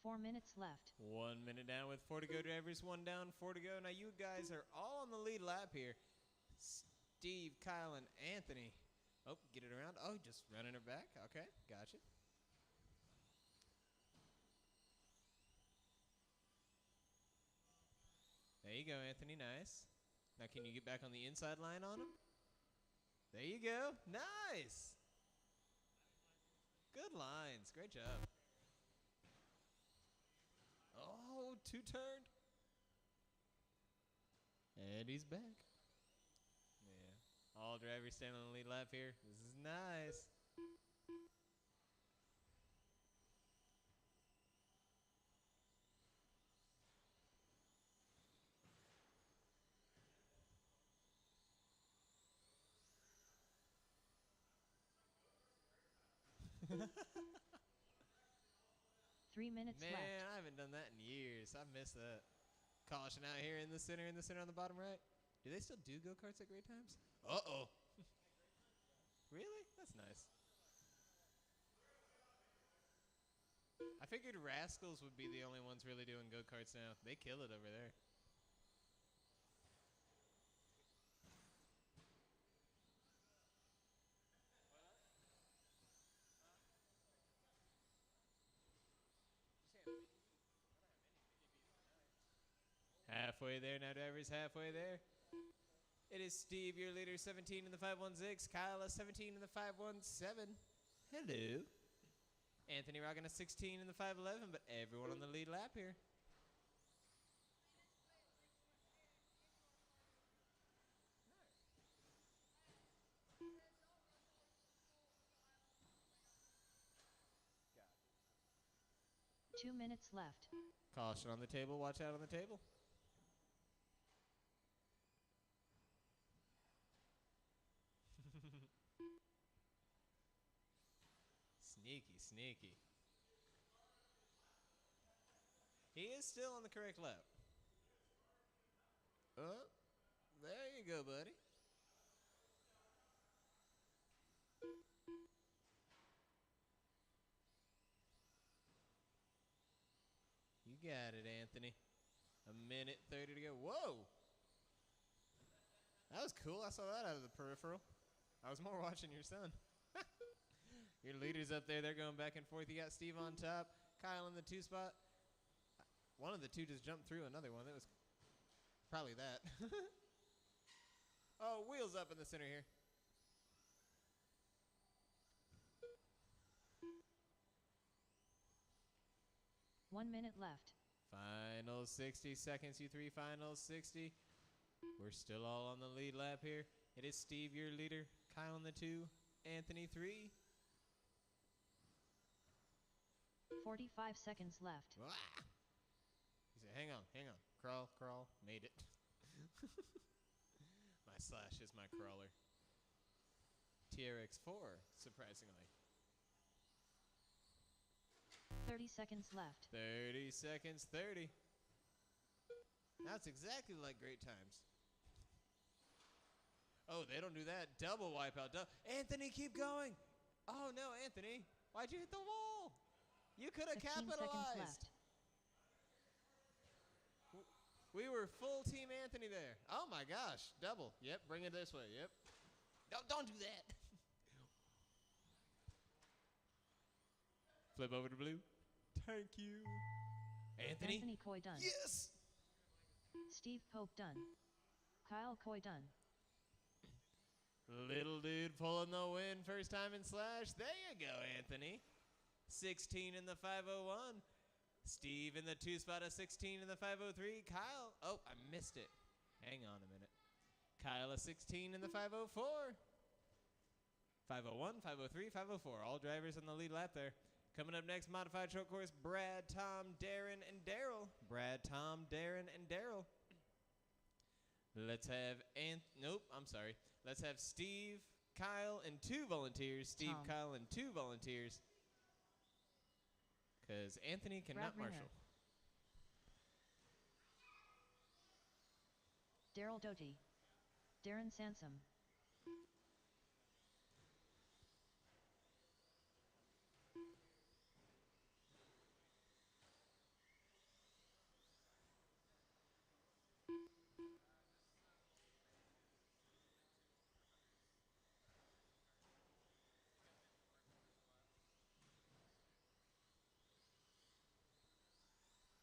4 minutes left. 1 minute down with 4 to go, drivers. 1 down, 4 to go. Now you guys are all on the lead lap here. Steve, Kyle, and Anthony. Oh, get it around. Oh, just running it back. Okay, gotcha. There you go, Anthony. Nice. Now can you get back on the inside line on him? There you go. Nice. Good lines. Great job. Oh, 2 turned. And he's back. Yeah. All drivers staying on the lead lap here. This is nice. Three minutes left. Man, I haven't done that in years. I miss that. Caution out here in the center on the bottom right. Do they still do go-karts at Great Times? Uh-oh. Really? That's nice. I figured Rascals would be the only ones really doing go-karts now. They kill it over there. Halfway there now, drivers, halfway there. It is Steve, your leader, 17 in the 516. Kyle, a 17 in the 517. Hello. Anthony rocking a 16 in the 511, but everyone on the lead lap here. Got 2 minutes left. Caution on the table. Watch out on the table. Sneaky, sneaky. He is still on the correct lap. Oh, there you go, buddy. You got it, Anthony. 1:30 to go. Whoa! That was cool. I saw that out of the peripheral. I was more watching your son. Your leader's up there. They're going back and forth. You got Steve on top. Kyle in the 2 spot. One of the 2 just jumped through another one. That was probably that. Oh, wheels up in the center here. One minute left. Final 60 seconds, you 3. Final 60. We're still all on the lead lap here. It is Steve, your leader. Kyle in the 2. Anthony 3. 45 seconds left. Ah! He said, hang on. Crawl, crawl. Made it. My slash is my crawler. TRX4, surprisingly. 30 seconds left. 30 seconds, 30. That's exactly like Great Times. Oh, they don't do that. Double wipeout. Anthony, keep going. Oh, no, Anthony. Why'd you hit the wall? You could have 15 seconds capitalized. left. We were full team Anthony there. Oh, my gosh. Double. Yep, bring it this way. Yep. Don't do that. Flip over to blue. Thank you. Anthony Coy done. Yes. Steve Pope done. Kyle Coy done. Little dude pulling the win. First time in slash. There you go, Anthony. 16 in the 501. Steve in the 2 spot, a 16 in the 503. Kyle. Oh, I missed it. Hang on a minute. Kyle, a 16 in the 504. 501, 503, 504. All drivers on the lead lap there. Coming up next, modified short course, Brad, Tom, Darren, and Daryl. Brad, Tom, Darren, and Daryl. Let's have Let's have Steve, Kyle, and 2 volunteers. Steve, Tom. Kyle, and 2 volunteers. Because Anthony cannot Brad Ringer. marshal. Daryl Doty. Darren Sansom.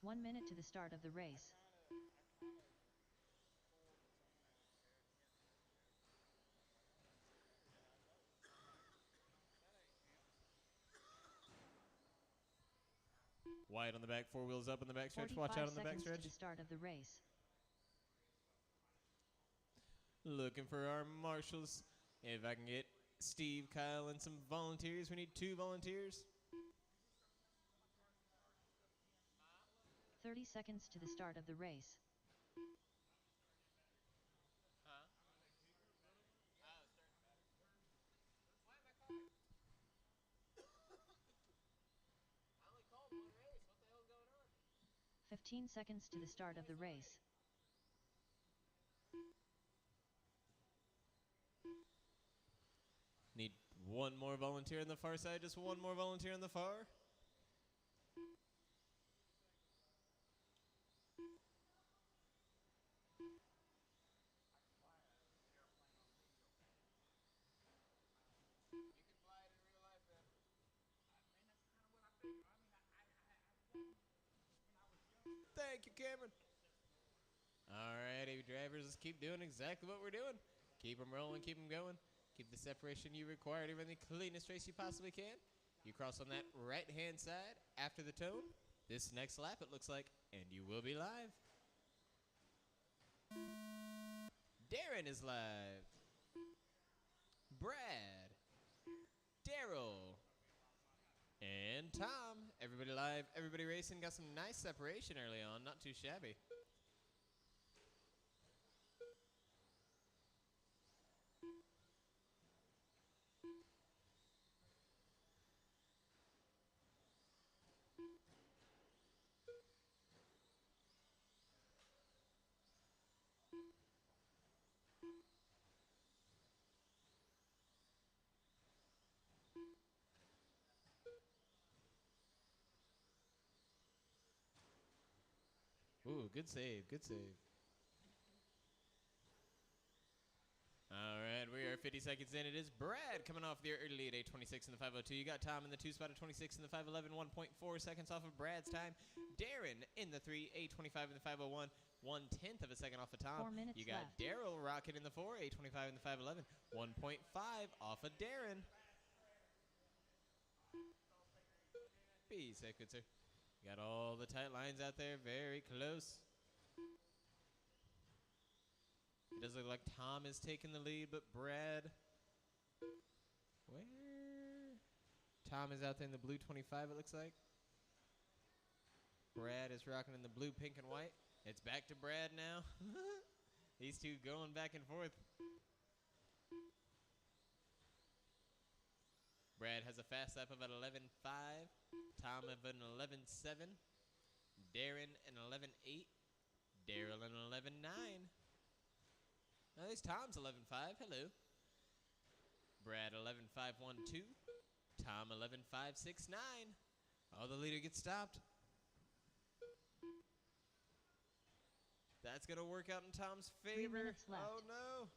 1 minute to the start of the race. White on the back, 4 wheels up in the backstretch. 45 Watch out on the seconds backstretch. to the start of the race. Looking for our marshals. If I can get Steve, Kyle, and some volunteers. We need 2 volunteers. 30 seconds to the start of the race. 15 seconds to the start of the race. Need 1 more volunteer on the far side. Just 1 more volunteer on the far. Thank you, Cameron. Alrighty, drivers, let's keep doing exactly what we're doing. Keep them rolling, keep them going. Keep the separation you require to run the cleanest race you possibly can. You cross on that right-hand side after the tone. This next lap, it looks like, and you will be live. Darren is live. Brad. Daryl. And Tom. Everybody live, everybody racing. Got some nice separation early on, not too shabby. Ooh, good save, good save. All right, we are 50 seconds in. It is Brad coming off the early lead, 8:26 in the 5:02. You got Tom in the 2 spot at 26 in the 5:11, 1.4 seconds off of Brad's time. Darren in the 3, 8:25 in the 5:01, 1/10 of a second off of Tom. 4 minutes You got left. Daryl rocking in the 4, 8:25 in the 5:11, 1.5 off of Darren. Be safe, good sir. You got all the tight lines out there, very close. It does look like Tom is taking the lead, but Brad, where? Tom is out there in the blue 25, it looks like. Brad is rocking in the blue, pink, and white. It's back to Brad now. These two going back and forth. Brad has a fast lap of an 11.5. Tom of an 11.7. Darren an 11.8. Daryl an 11.9. Now there's Tom's 11.5. Hello. Brad 11.512. Tom 11.569. Oh, the leader gets stopped. That's going to work out in Tom's favor. 3 minutes left. Oh, no.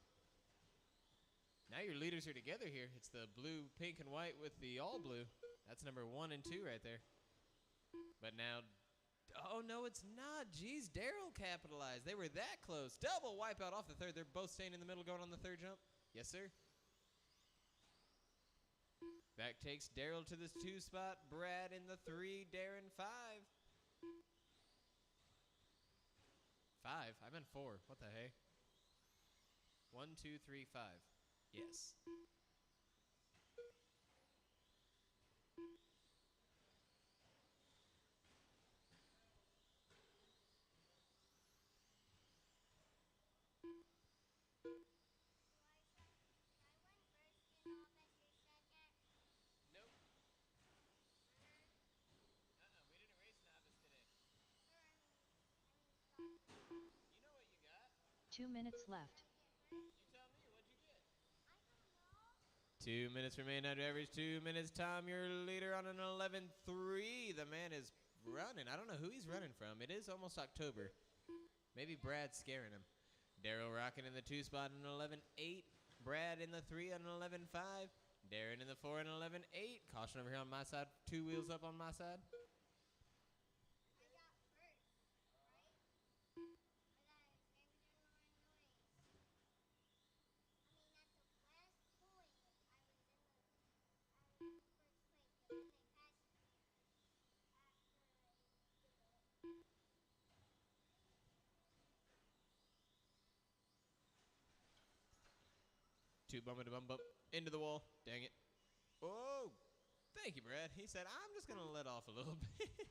Now your leaders are together here. It's the blue, pink, and white with the all blue. That's number 1 and 2 right there. But now, oh, no, it's not. Jeez, Daryl capitalized. They were that close. Double wipeout off the third. They're both staying in the middle going on the third jump. Yes, sir. Back takes Daryl to this 2 spot. Brad in the 3. Darren 5. 5? I meant 4. What the hey? 1, 2, 3, 5. Yes. We didn't race novice today. You know what you got? 2 minutes left. You tell me, what'd you get? 2 minutes remain under average. 2 minutes, Tom, your leader on an 11.3. The man is running. I don't know who he's running from. It is almost October. Maybe Brad's scaring him. Daryl rocking in the 2 spot on an 11.8. Brad in the 3 on an 11.5. Darren in the 4 on an 11.8. Caution over here on my side. 2 wheels up on my side. Two bump into the wall. Dang it. Oh, thank you, Brad. He said, I'm just going to let off a little bit.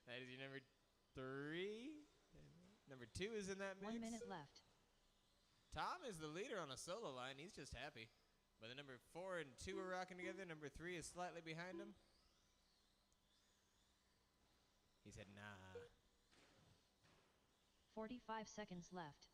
That is your number 3. Number 2 is in that mix. 1 minute left. Tom is the leader on a solo line. He's just happy. But the number 4 and 2 are rocking together. Number 3 is slightly behind him. He said, nah. 45 seconds left.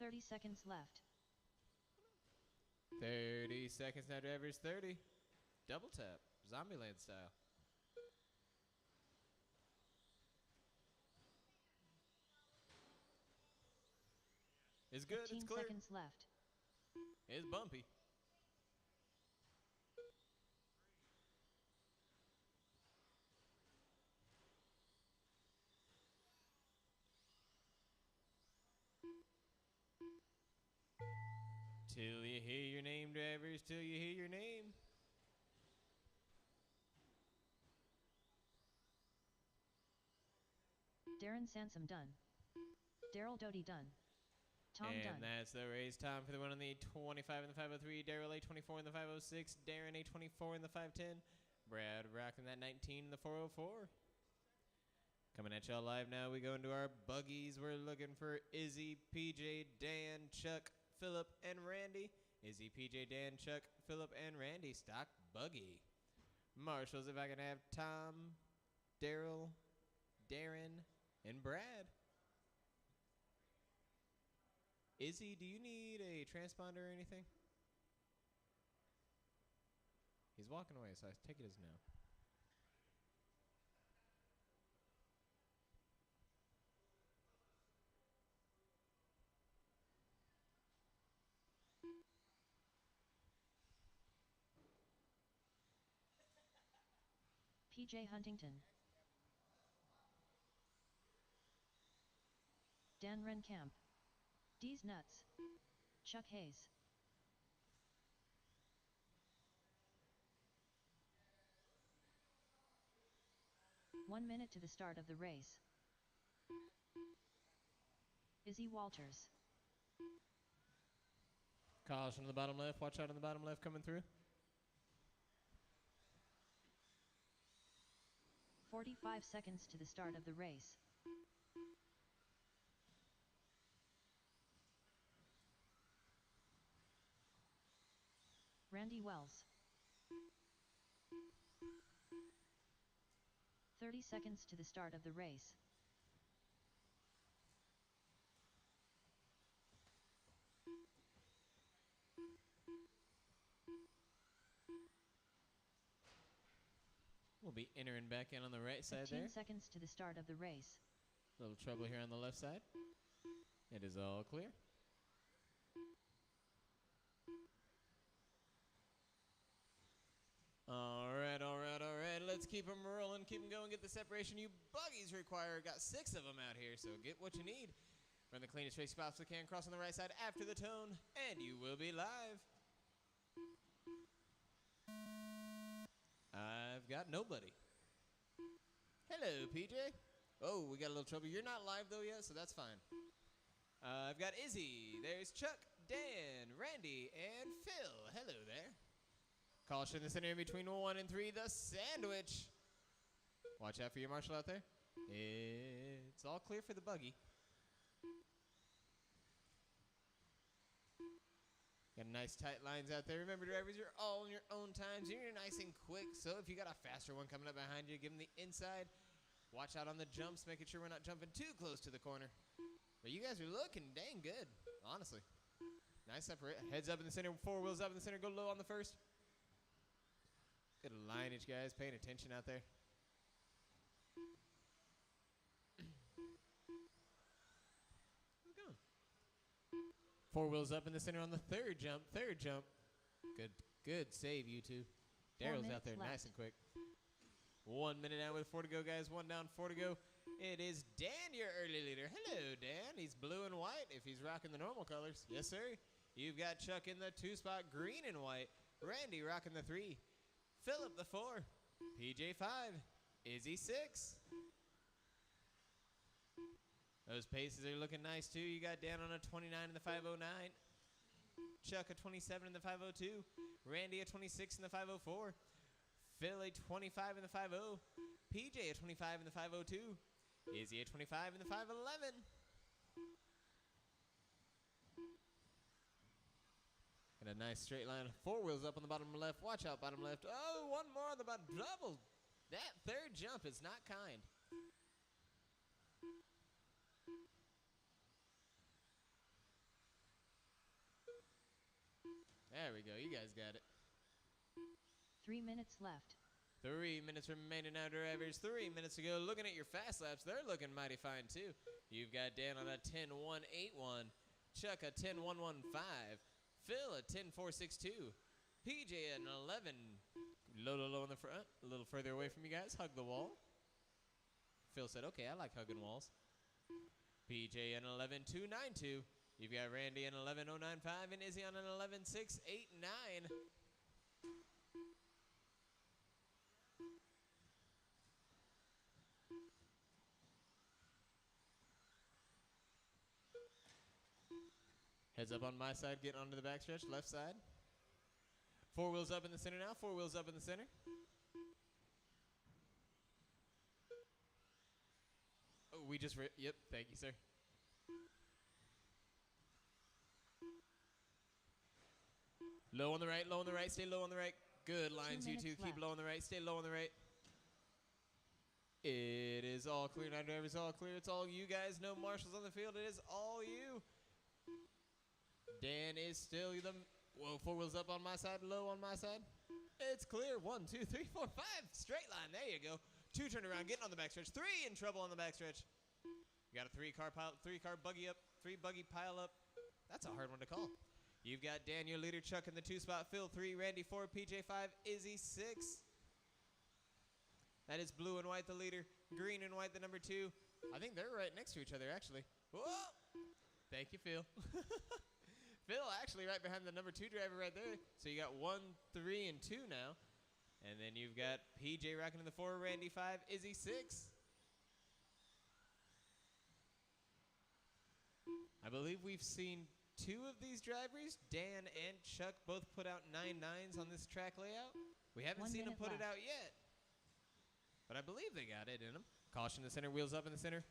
$30 left. 30 seconds now, drivers. 30. Double tap. Zombieland style. It's good. It's 15 clear. seconds left. It's bumpy. Till you hear your name, drivers. Till you hear your name. Darren Sansom done. Daryl Doty done. Tom and done. That's the race time for the one on the 25 and the 503. Daryl A24 and the 506. Darren A24 and the 510. Brad rocking that 19 and the 404. Coming at y'all live now. We go into our buggies. We're looking for Izzy, PJ, Dan, Chuck, Philip, and Randy. Izzy, PJ, Dan, Chuck, Philip, and Randy. Stock buggy. Marshals, if I can have Tom, Daryl, Darren, and Brad. Izzy, do you need a transponder or anything? He's walking away, so I take it as no. PJ Huntington. Dan Renkamp. D's Nuts. Chuck Hayes. One minute to the start of the race. Izzy Walters. Caution on the bottom left. Watch out on the bottom left coming through. 45 seconds to the start of the race. Randy Wells. 30 seconds to the start of the race. We'll be entering back in on the right side 15 there. seconds to the start of the race. Little trouble here on the left side. It is all clear. All right. Let's keep them rolling, keep them going, get the separation you buggies require. Got 6 of them out here, so get what you need. Run the cleanest race you possibly can. Cross on the right side after the tone, and you will be live. I've got nobody. Hello, PJ. Oh, we got a little trouble. You're not live, though, yet, so that's fine. I've got Izzy. There's Chuck, Dan, Randy, and Phil. Hello there. Caution in the center in between 1 and 3, the sandwich. Watch out for your marshal out there. It's all clear for the buggy. Got nice tight lines out there. Remember, drivers, you're all in your own times. You're nice and quick, so if you got a faster one coming up behind you, give them the inside. Watch out on the jumps, making sure we're not jumping too close to the corner. But you guys are looking dang good, honestly. Nice separate. Heads up in the center, 4 wheels up in the center, go low on the first. Good lineage, guys. Paying attention out there. How's it going? 4 wheels up in the center on the third jump. Good save, you two. Daryl's out there nice and quick. 1 minute out with 4 to go, guys. 1 down, 4 to go. It is Dan, your early leader. Hello, Dan. He's blue and white if he's rocking the normal colors. Yes, sir. You've got Chuck in the 2-spot green and white. Randy rocking the 3. Philip the 4. PJ 5. Izzy 6. Those paces are looking nice too. You got Dan on a 29 in the 509. Chuck a 27 in the 502. Randy a 26 in the 504. Phil a 25 in the 50. PJ a 25 in the 502. Izzy a 25 in the 511. And a nice straight line. 4 wheels up on the bottom left. Watch out, bottom left. Oh, one more on the bottom. Double. That third jump is not kind. There we go. You guys got it. 3 minutes left. 3 minutes remaining now, drivers. 3 minutes to go. Looking at your fast laps, they're looking mighty fine too. You've got Dan on a 10.181, Chuck a 10.115, Phil a 10.462, PJ an 11. Low in the front, a little further away from you guys. Hug the wall. Phil said, "Okay, I like hugging walls." PJ an 11.292. You've got Randy an 11.095 and Izzy on an 11.689. Heads up on my side, getting onto the backstretch, left side. 4 wheels up in the center now, 4 wheels up in the center. Oh, we just, yep, thank you, sir. Low on the right, stay low on the right. Good lines, you two, keep low on the right, stay low on the right. It is all clear now, drivers, all clear. It's all you guys, no marshals on the field, it is all you. Dan is still the, whoa, 4 wheels up on my side, low on my side. It's clear, 1, 2, 3, 4, 5, straight line, there you go. 2 turn around, getting on the backstretch, 3 in trouble on the backstretch. You got a 3-car buggy up, 3 buggy pile up. That's a hard one to call. You've got Dan, your leader, Chuck in the 2 spot, Phil 3, Randy 4, PJ 5, Izzy 6. That is blue and white the leader, green and white the number 2. I think they're right next to each other actually. Whoa! Thank you, Phil. Phil actually right behind the number 2 driver right there. So you got 1, 3, and 2 now. And then you've got PJ rocking in the 4, Randy 5, Izzy 6. I believe we've seen 2 of these drivers, Dan and Chuck, both put out 9.9s on this track layout. We haven't seen them put it out yet. But I believe they got it in them. Caution the center, wheels up in the center.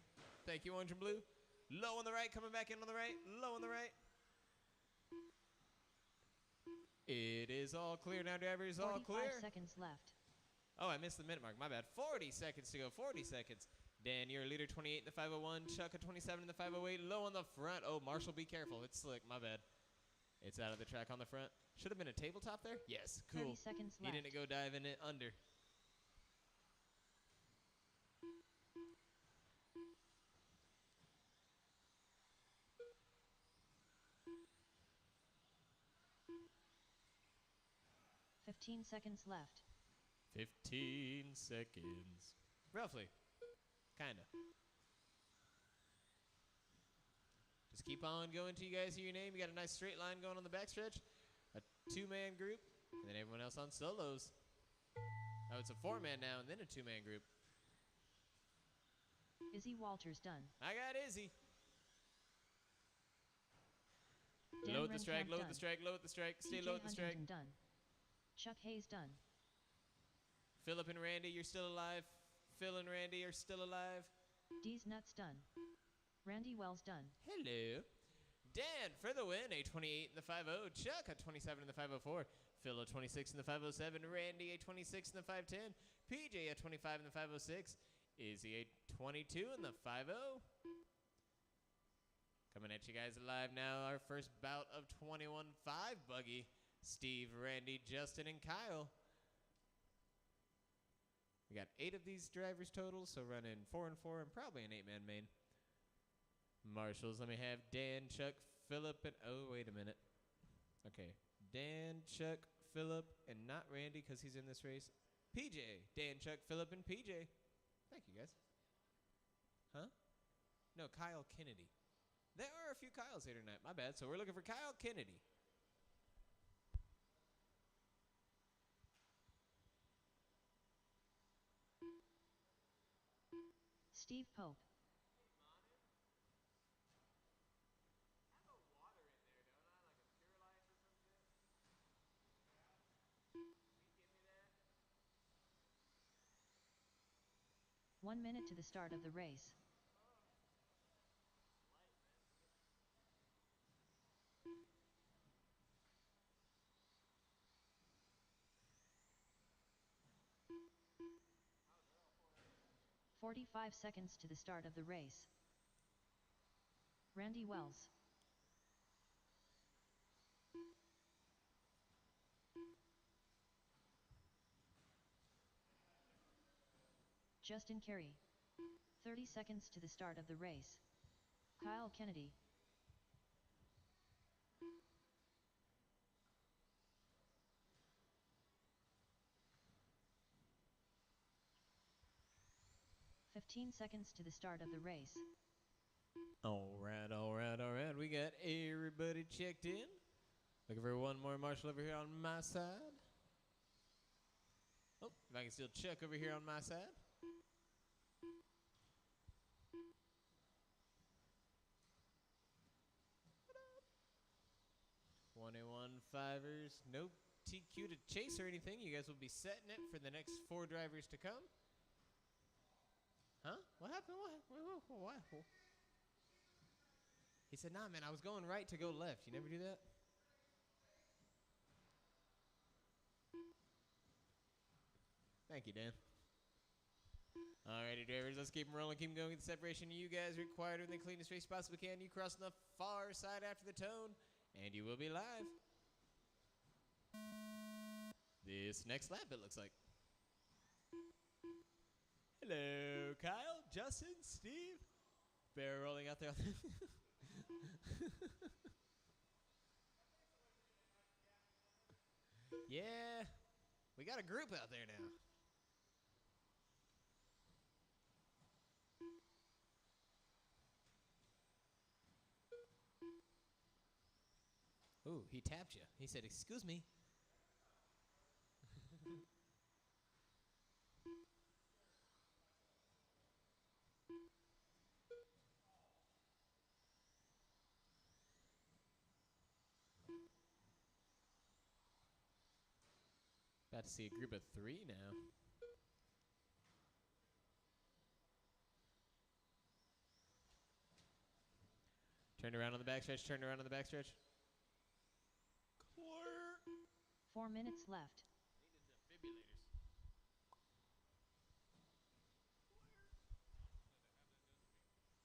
Thank you, orange and blue. Low on the right, coming back in on the right. Low on the right. It is all clear now, drivers, all clear. 45 seconds left. Oh, I missed the minute mark, my bad. 40 seconds to go, 40 seconds. Dan, you're leader, 28 in the 501. Chuck, a 27 in the 508. Low on the front. Oh, Marshall, be careful. It's slick, my bad. It's out of the track on the front. Should have been a tabletop there. Yes, cool. 30 seconds left. He didn't go diving it under. $15 seconds left. 15 seconds. Roughly. Kinda. Just keep on going till you guys hear your name. You got a nice straight line going on the backstretch. A 2-man group. And then everyone else on solos. Oh, it's a 4-man now and then a 2-man group. Izzy Walters done. I got Izzy. Dan Load the strike, Renkamp load done. the strike, load the strike. Stay PJ low at the strike. Huntington done. Chuck Hayes done. Philip and Randy, you're still alive. Phil and Randy are still alive. D's Nuts done. Randy Wells done. Hello. Dan for the win, a 28 in the 50. Chuck a 27 in the 504. Phil a 26 in the 507. Randy a 26 in the 510. PJ a 25 in the 506. Izzy a 22 in the 50. Coming at you guys live now, our first bout of 21-5 buggy. Steve, Randy, Justin, and Kyle. We got 8 of these drivers total, so running 4 and 4 and probably an 8-man main. Marshals, let me have Dan, Chuck, Philip, and oh, wait a minute. Okay, Dan, Chuck, Philip, and not Randy because he's in this race. PJ, Dan, Chuck, Philip, and PJ. Thank you, guys. Huh? No, Kyle Kennedy. There are a few Kyles here tonight. My bad. So we're looking for Kyle Kennedy. Steve Pope. I have a water in there, don't I? Like a Pure Life or some shit? Can you give me that? 1 minute to the start of the race. Light, man. 45 seconds to the start of the race. Randy Wells. Justin Carey. 30 seconds to the start of the race. Kyle Kennedy. "15 seconds to the start of the race. All right, all right, all right. We got everybody checked in. Looking for one more marshal over here on my side. Oh, if I can still check over here on my side. 21 fivers. No TQ to chase or anything. You guys will be setting it for the next 4 drivers to come. Huh? What happened? What? He said, nah, man, I was going right to go left. You never do that? Thank you, Dan. Alrighty, drivers, let's keep them rolling, keep them going. Get the separation you guys required in the cleanest race possibly can. You cross on the far side after the tone, and you will be live. This next lap, it looks like. Hello, Kyle, Justin, Steve. Bear rolling out there. Yeah, we got a group out there now. Ooh, he tapped you. He said, excuse me. About to see a group of 3 now. Turned around on the backstretch, turned around on the backstretch. Clear. 4 minutes left. Needed defibrillators. I've done it to someone at school before, but it's a different kind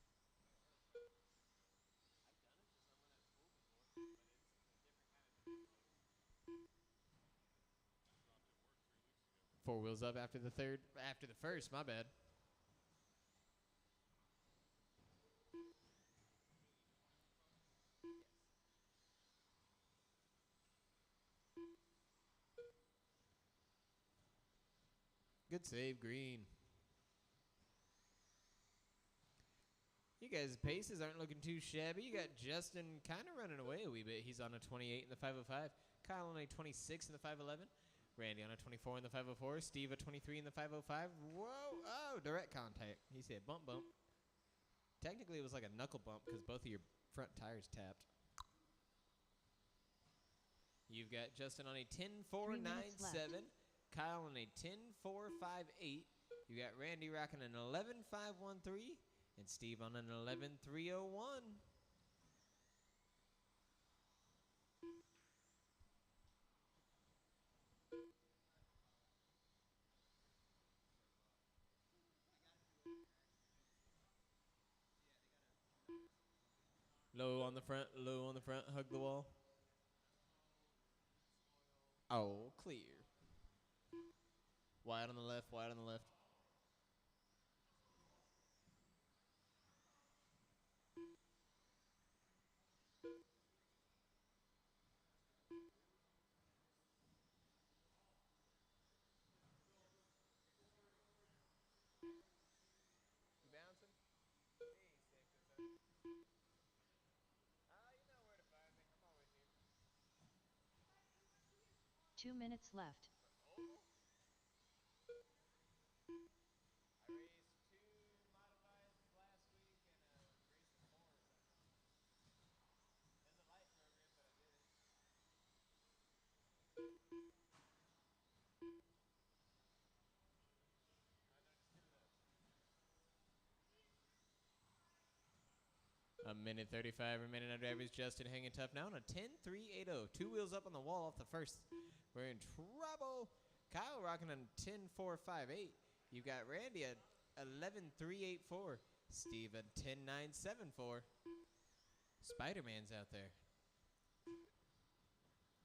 of defibrillator. 4 wheels up after the first, my bad. Good save, Green. You guys' paces aren't looking too shabby. You got Justin kind of running away a wee bit. He's on a 28 in the 505. Kyle on a 26 in the 511. Randy on a 24 in the 504. Steve a 23 in the 505. Whoa. Oh, direct contact. He said bump, bump. Technically, it was like a knuckle bump because both of your front tires tapped. You've got Justin on a 10.497. Kyle on a 10.458. You got Randy rocking an 11.513. And Steve on an 11.301. Low on the front, low on the front, hug the wall. Oh, clear. Wide on the left, wide on the left. You bouncing? Hey, safety, sir. You know where to find me. I'm always here. 2 minutes left. Oval? I raced 2 modified A minute 35 remaining under average. Justin hanging tough now on a 10.380. 2 wheels up on the wall off the first. We're in trouble. Kyle rocking on 10.458. You got Randy at 11.384. Steve at 10.974. Spider-Man's out there.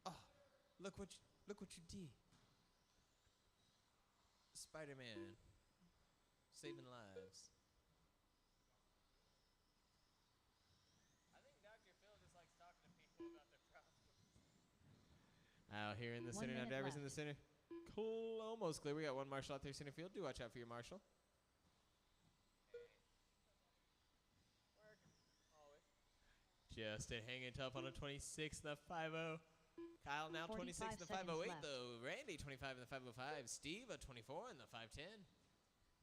Oh, look what you did. Spider-Man saving lives. Out here in the center now, drivers in the center. Cool, almost clear. We got one marshal out there center field. Do watch out for your marshal. Justin hanging tough on a 26 and the 5-0. Kyle now 26 in the 508 though. Randy 25 in the 505. Steve a 24 in the 510.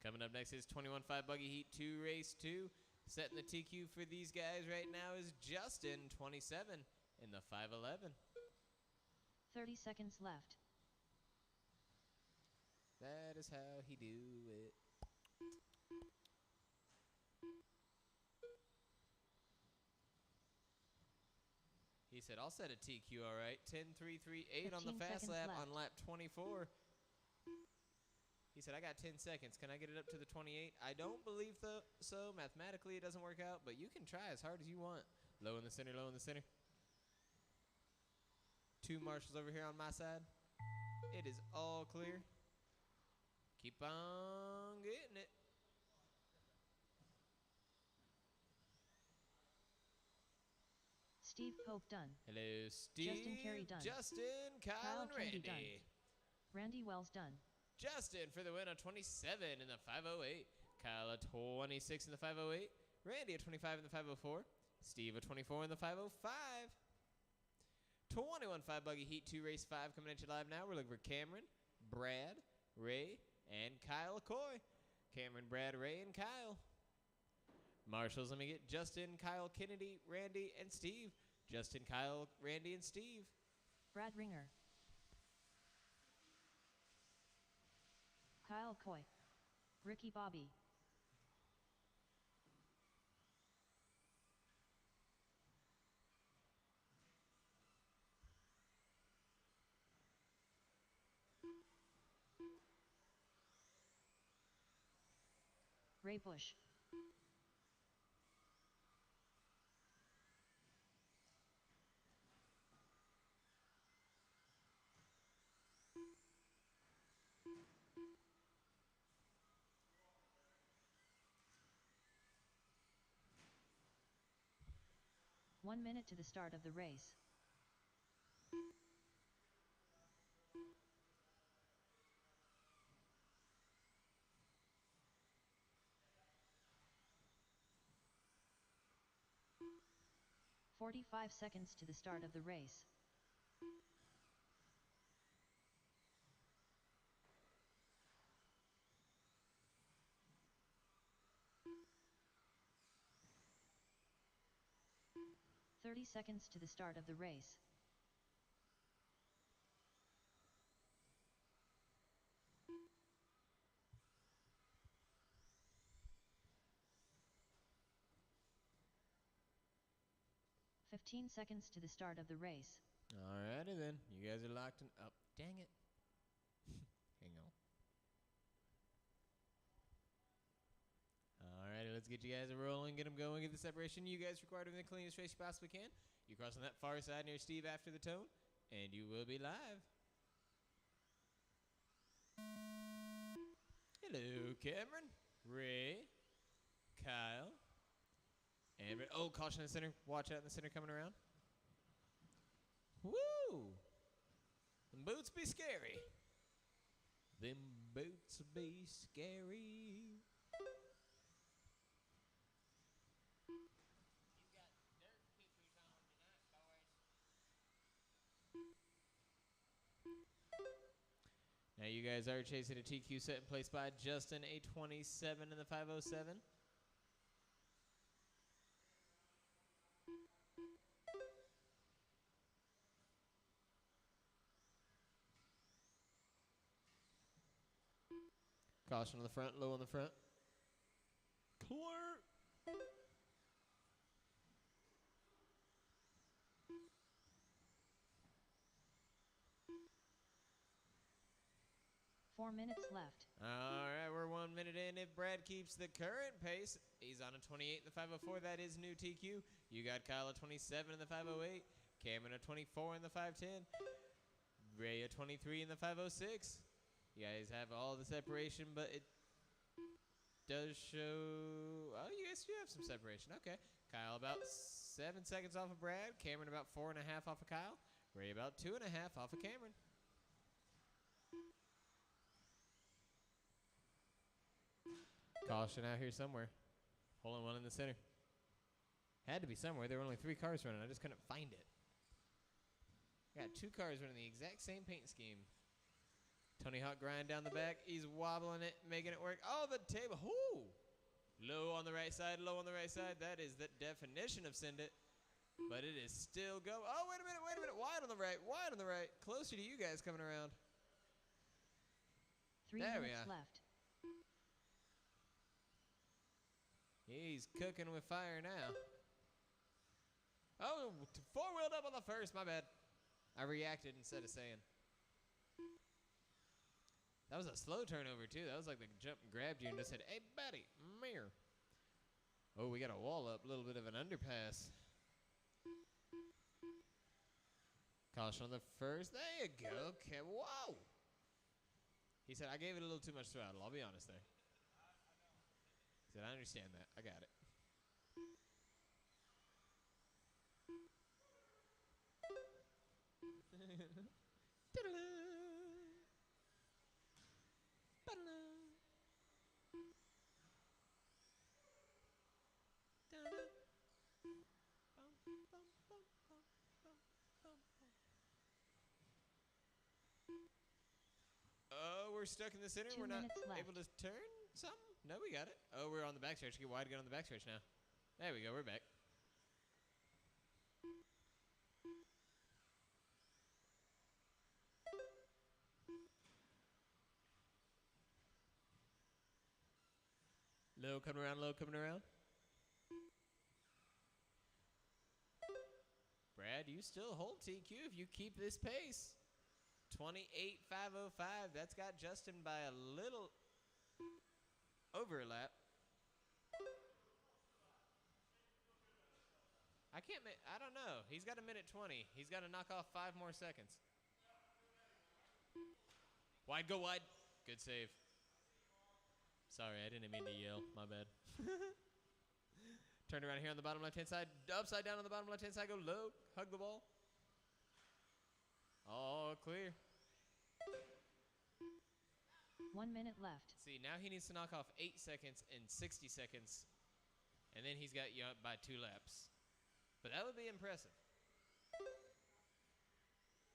Coming up next is 21.5 Buggy Heat 2 Race 2. Setting the TQ for these guys right now is Justin 27 in the 511. 30 seconds left. That is how he do it. He said, I'll set a TQ all right. 10.338 on the fast lap on lap 24. He said, I got 10 seconds. Can I get it up to the 28? I don't believe so. Mathematically, it doesn't work out, but you can try as hard as you want. Low in the center, low in the center. 2 marshals over here on my side. It is all clear. Keep on getting it. Steve Pope done. Hello, Steve. Justin Carey done. Justin, Kyle, and Randy. Done. Randy Wells done. Justin for the win on 27 in the 508. Kyle a 26 in the 508. Randy a 25 in the 504. Steve a 24 in the 505. 21.5 Buggy Heat 2 Race 5 coming at you live now. We're looking for Cameron, Brad, Ray, and Kyle Coy. Cameron, Brad, Ray, and Kyle. Marshals, let me get Justin, Kyle, Kennedy, Randy, and Steve. Justin, Kyle, Randy, and Steve. Brad Ringer. Kyle Coy. Ricky Bobby. Ray Bush. One minute to the start of the race. "45 seconds to the start of the race. "30 seconds to the start of the race. "15 seconds to the start of the race. Alrighty then. You guys are locked in. Oh, dang it. Hang on. Alrighty, let's get you guys rolling, get them going, get the separation you guys require to win the cleanest race you possibly can. You cross on that far side near Steve after the tone, and you will be live. Hello, Cameron, Ray, Kyle, and oh, caution in the center. Watch out in the center coming around. Woo! Them boots be scary. Them boots be scary. Now you guys are chasing a TQ set in place by Justin, a 27 in the 507. Caution on the front, low on the front. Clear. Four minutes left. All right, we're 1 minute in. If Brad keeps the current pace, he's on a 28 in the 504. That is new TQ. You got Kyle at 27 in the 508. Cameron at 24 in the 510. Ray at 23 in the 506. You guys have all the separation, but it does show... Oh, you guys do have some separation. Okay. Kyle about 7 seconds off of Brad. Cameron about 4.5 off of Kyle. Ray about 2.5 off of Cameron. Caution out here somewhere. Hole in one in the center. Had to be somewhere. There were only 3 cars running. I just couldn't find it. Got 2 cars running the exact same paint scheme. Tony Hawk grind down the back. He's wobbling it, making it work. Oh, the table. Whoo! Low on the right side, low on the right side. That is the definition of send it. But it is still go. Oh, wait a minute, wait a minute. Wide on the right, wide on the right. Closer to you guys coming around. 3 minutes left. He's cooking with fire now. Oh, 4-wheeled up on the first. My bad. I reacted instead of saying. That was a slow turnover, too. That was like the jump and grabbed you and just said, hey, buddy, mirror. Oh, we got a wall up. A little bit of an underpass. Caution on the first. There you go. Okay. Whoa. He said, I gave it a little too much throttle. I'll be honest there. He said, I understand that. I got it. Oh, we're stuck in the center. 2 We're not minutes left. able to turn something? No, we got it. Oh, we're on the backstretch. Get wide, get on the backstretch now. There we go. We're back. Low coming around, low coming around. Brad, you still hold TQ if you keep this pace. 28.505. That's got Justin by a little overlap. I don't know. He's got a minute 20. He's got to knock off 5 more seconds. Wide, go wide. Good save. Sorry, I didn't mean to yell. My bad. Turn around here on the bottom left-hand side. Upside down on the bottom left-hand side. Go low. Hug the ball. All clear. 1 minute left. See, now he needs to knock off 8 seconds and 60 seconds. And then he's got you up by 2 laps. But that would be impressive.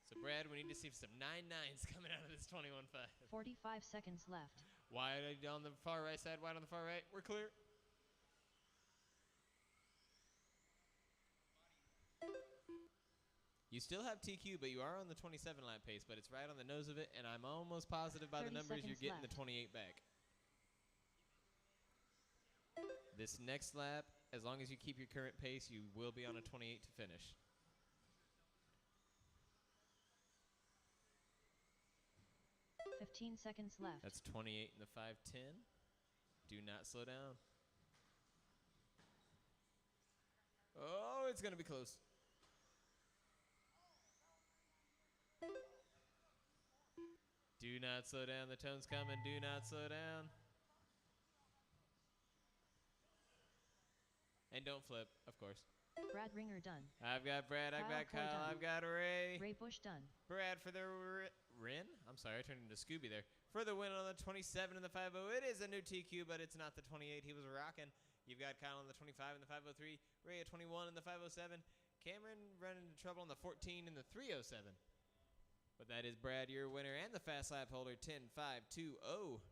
So, Brad, we need to see some 9.9s coming out of this 21.5. 45 seconds left. Wide on the far right side, wide on the far right. We're clear. You still have TQ, but you are on the 27 lap pace, but it's right on the nose of it, and I'm almost positive by the numbers you're getting left. the 28 back. This next lap, as long as you keep your current pace, you will be on a 28 to finish. $15 seconds left. That's 28 in the 510. Do not slow down. Oh, it's going to be close. Do not slow down. The tone's coming. Do not slow down. And don't flip, of course. Brad Ringer done. I've got Brad. I've got Kyle Kyle. done. I've got Ray. Ray Bush done. Brad for the Rin. I'm sorry, I turned into Scooby there. For the win on the 27 and the 50. It is a new TQ, but it's not the 28 he was rocking. You've got Kyle on the 25 and the 503. Ray at 21 and the 507. Cameron running into trouble on the 14 and the 307. But that is Brad, your winner, and the fast lap holder, 10.520. All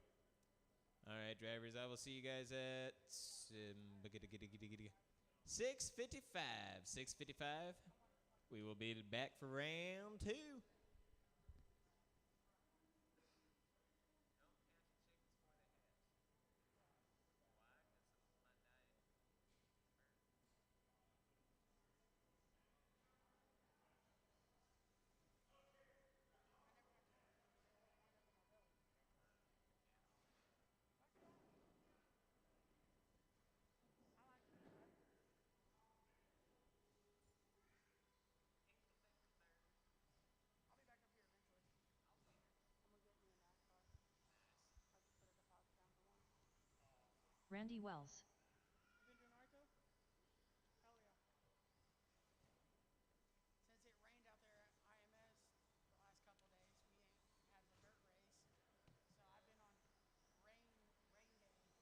right, drivers, I will see you guys at 6:55. 6:55. We will be back for round 2. Randy Wells. You been doing alright though? Hell yeah. Since it rained out there at IMS the last couple days, we ain't had the dirt race. So I've been on rain game.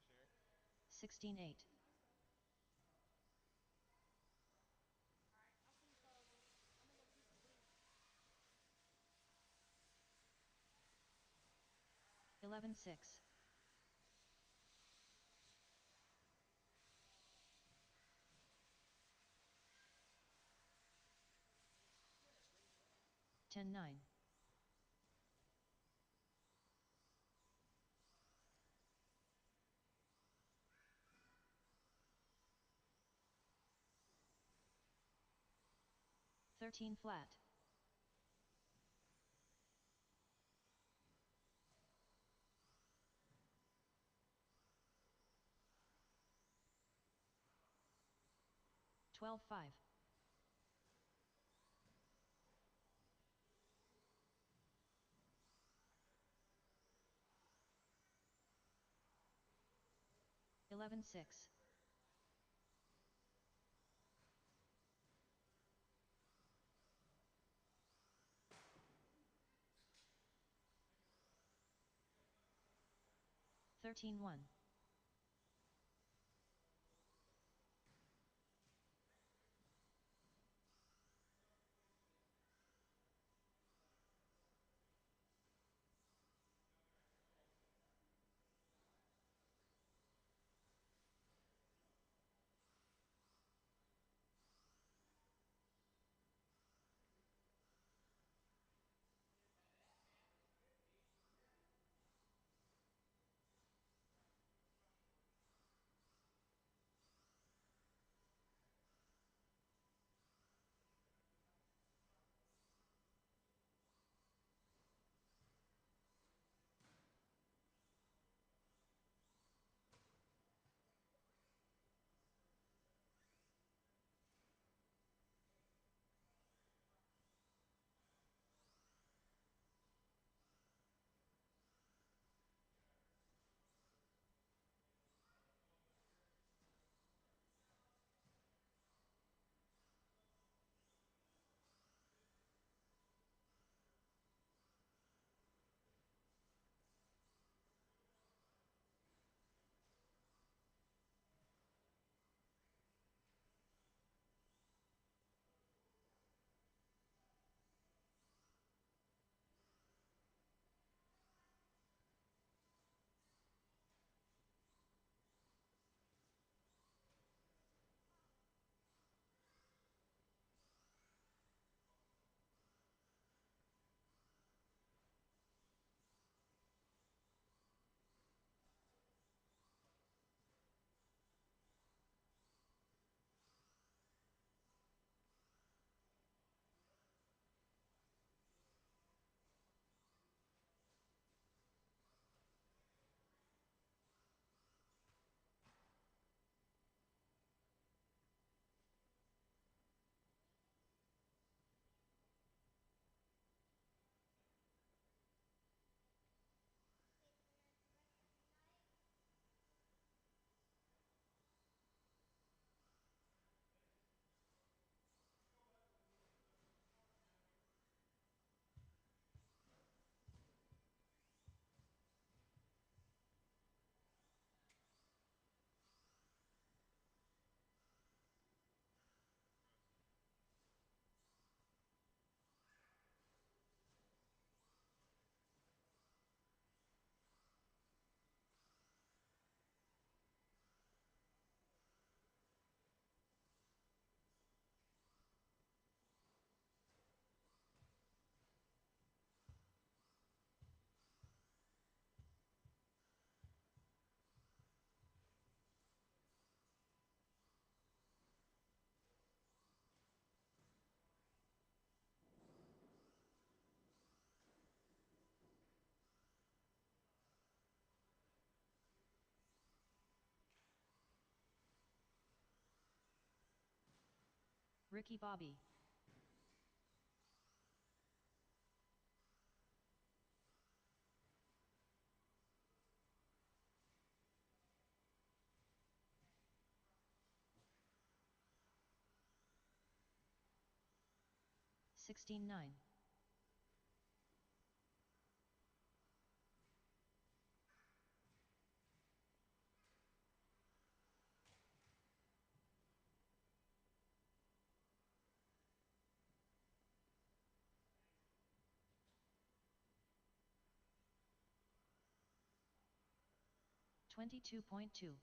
For sure. 16-8. Nice though. Alright, I'll see you fellas later. I'm gonna go get me some food. 11-6. Ten nine. 13 flat. 12-5. 11-6. 13-1. Ricky Bobby. 16-9. 22.2.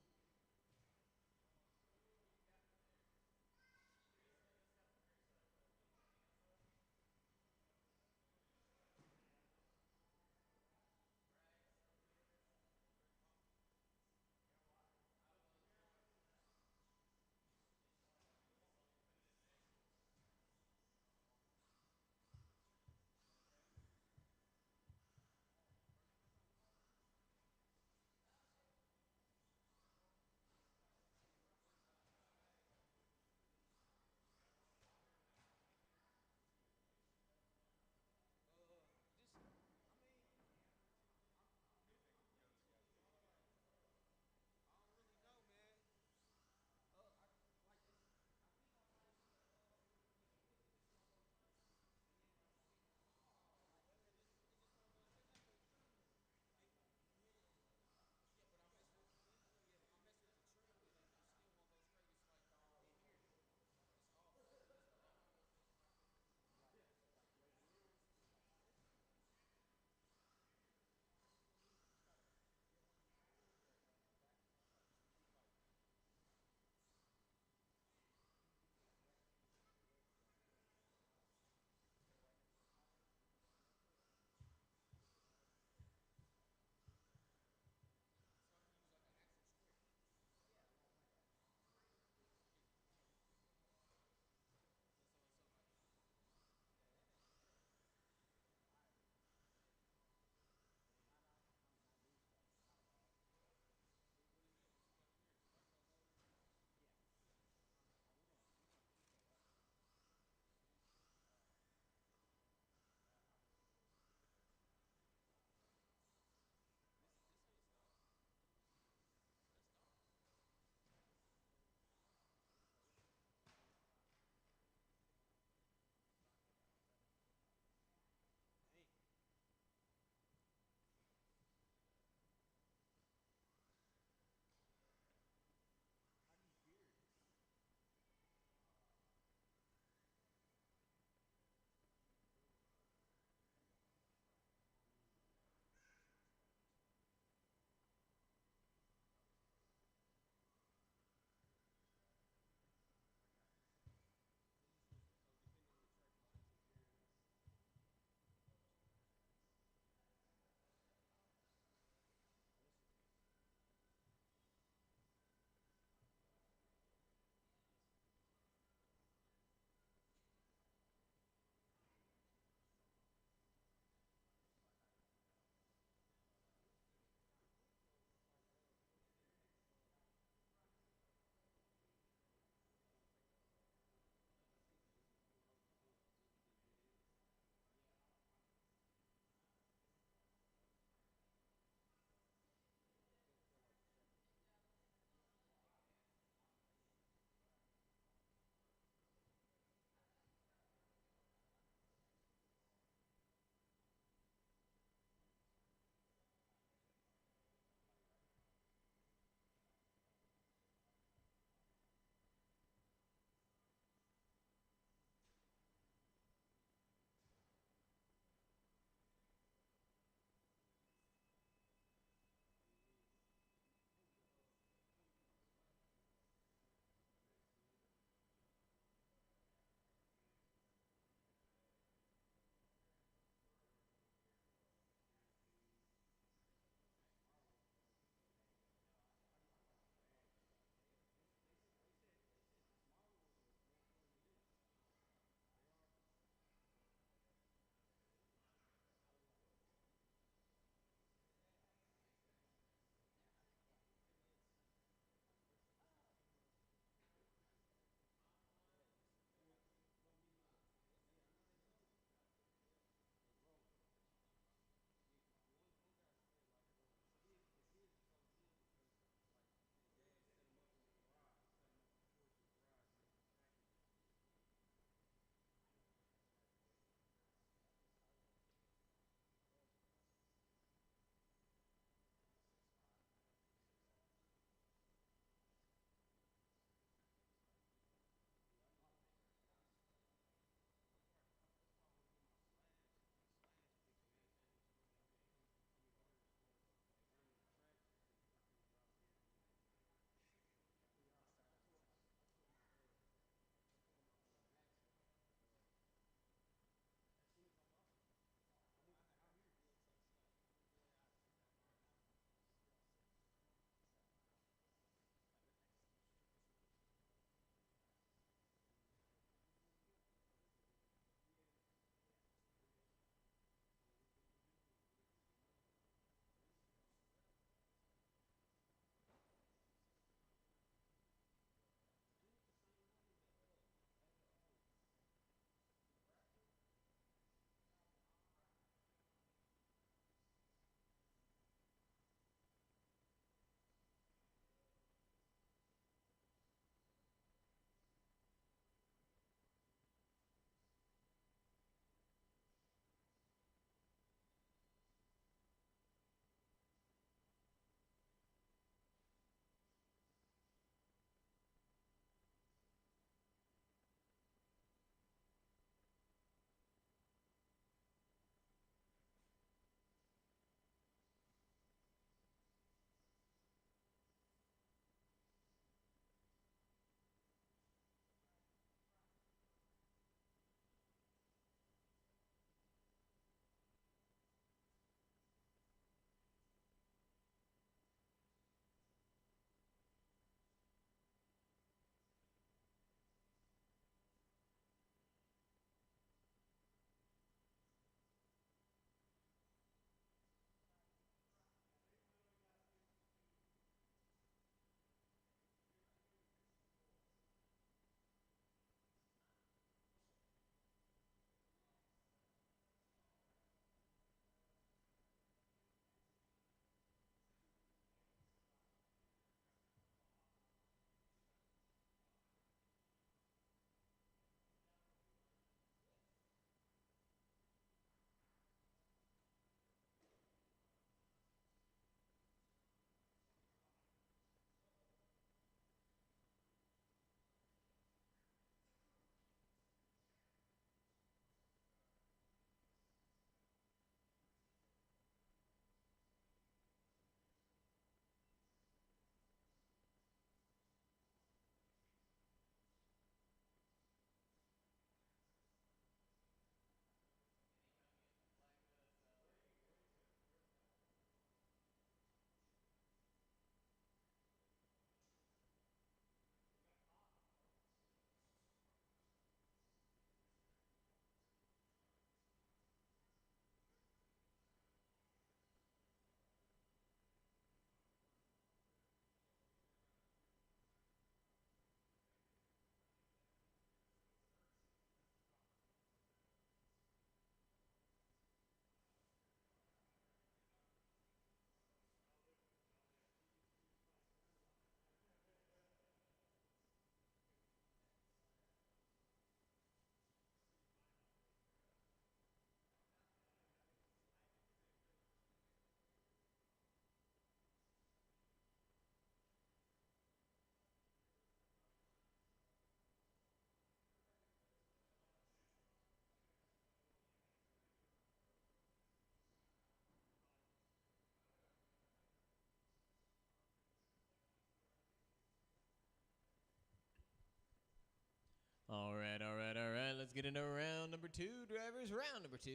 let's get into round number 2, drivers. Round number 2.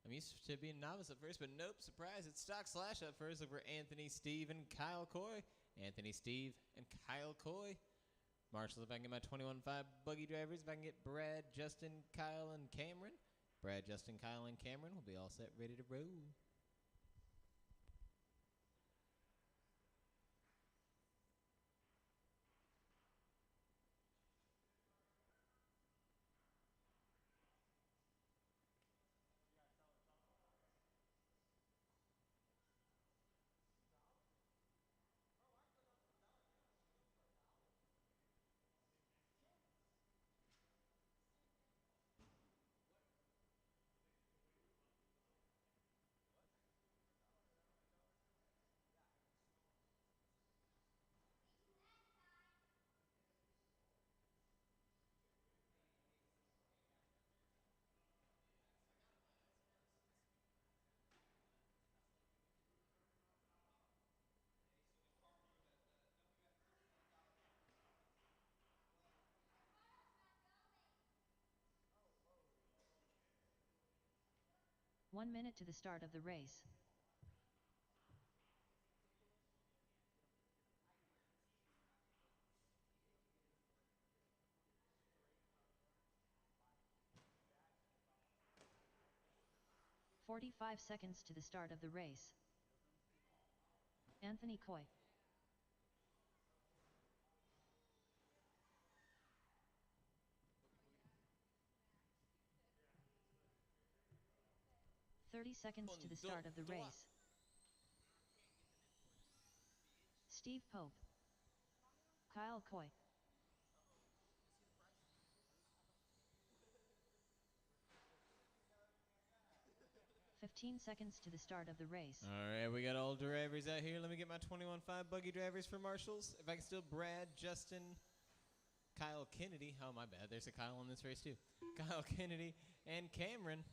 I'm used to being novice at first, but nope, surprise. It's stock slash up first. Look for Anthony, Steve, and Kyle Coy. Anthony, Steve, and Kyle Coy. Marshall, if I can get my 21.5 buggy drivers, if I can get Brad, Justin, Kyle, and Cameron. Brad, Justin, Kyle, and Cameron will be all set, ready to roll. One minute to the start of the race. "45 seconds to the start of the race. Anthony Coy. "30 seconds to the start of the race. Steve Pope. Kyle Coy. 15 seconds to the start of the race. All right, we got all drivers out here. Let me get my 21.5 buggy drivers for Marshalls. If I can still Brad, Justin, Kyle Kennedy. Oh, my bad. There's a Kyle in this race, too. Kyle Kennedy and Cameron.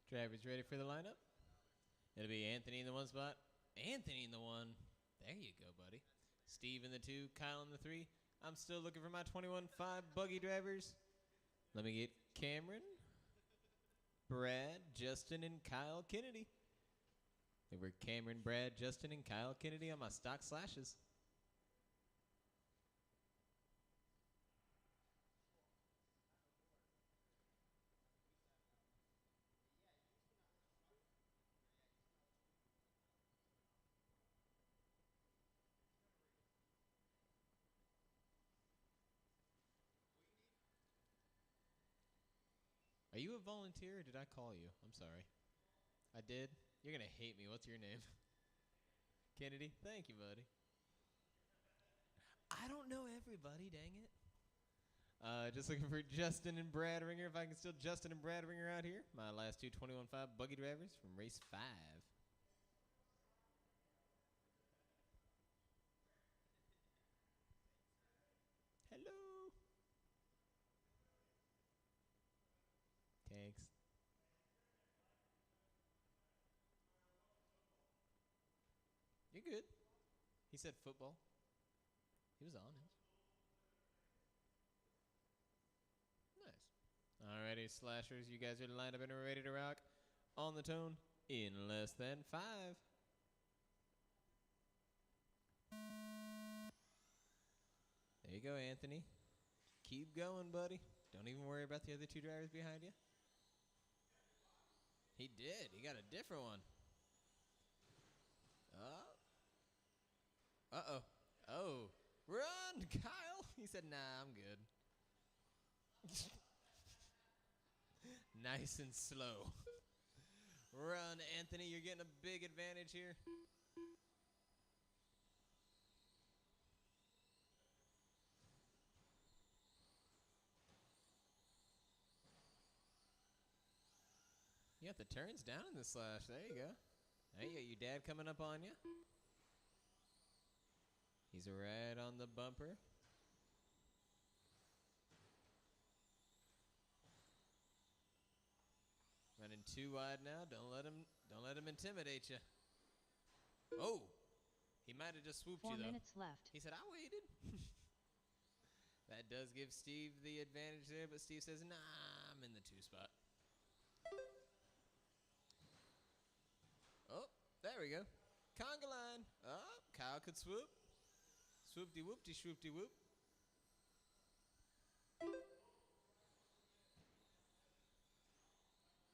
Drivers ready for the lineup? It'll be Anthony in the 1 spot. Anthony in the 1. There you go, buddy. Steve in the 2. Kyle in the 3. I'm still looking for my 21.5 buggy drivers. Let me get Cameron, Brad, Justin, and Kyle Kennedy. They were Cameron, Brad, Justin, and Kyle Kennedy on my stock slashes. Are you a volunteer or did I call you? I'm sorry. I did? You're going to hate me. What's your name? Kennedy? Thank you, buddy. I don't know everybody, dang it. Just looking for Justin and Brad Ringer. If I can still Justin and Brad Ringer out here. My last two 21.5 buggy drivers from race 5. Hello. Thanks. You're good. He said football. He was honest. Nice. Alrighty, slashers. You guys are lined up and ready to rock. On the tone in less than 5. There you go, Anthony. Keep going, buddy. Don't even worry about the other two drivers behind you. He did. He got a different one. Uh-oh. Oh. Run, Kyle. He said, nah, I'm good. Nice and slow. Run, Anthony. You're getting a big advantage here. You got the turns down in the slash. There you go. There you got your dad coming up on you. He's right on the bumper. Running too wide now. Don't let him intimidate you. Oh, he might have just swooped 4 you though. minutes left. He said, "I waited." That does give Steve the advantage there, but Steve says, "Nah, I'm in the 2 spot." Oh, there we go. Conga line. Oh, Kyle could swoop. Swoop-de-whoop-de swoop-de-whoop.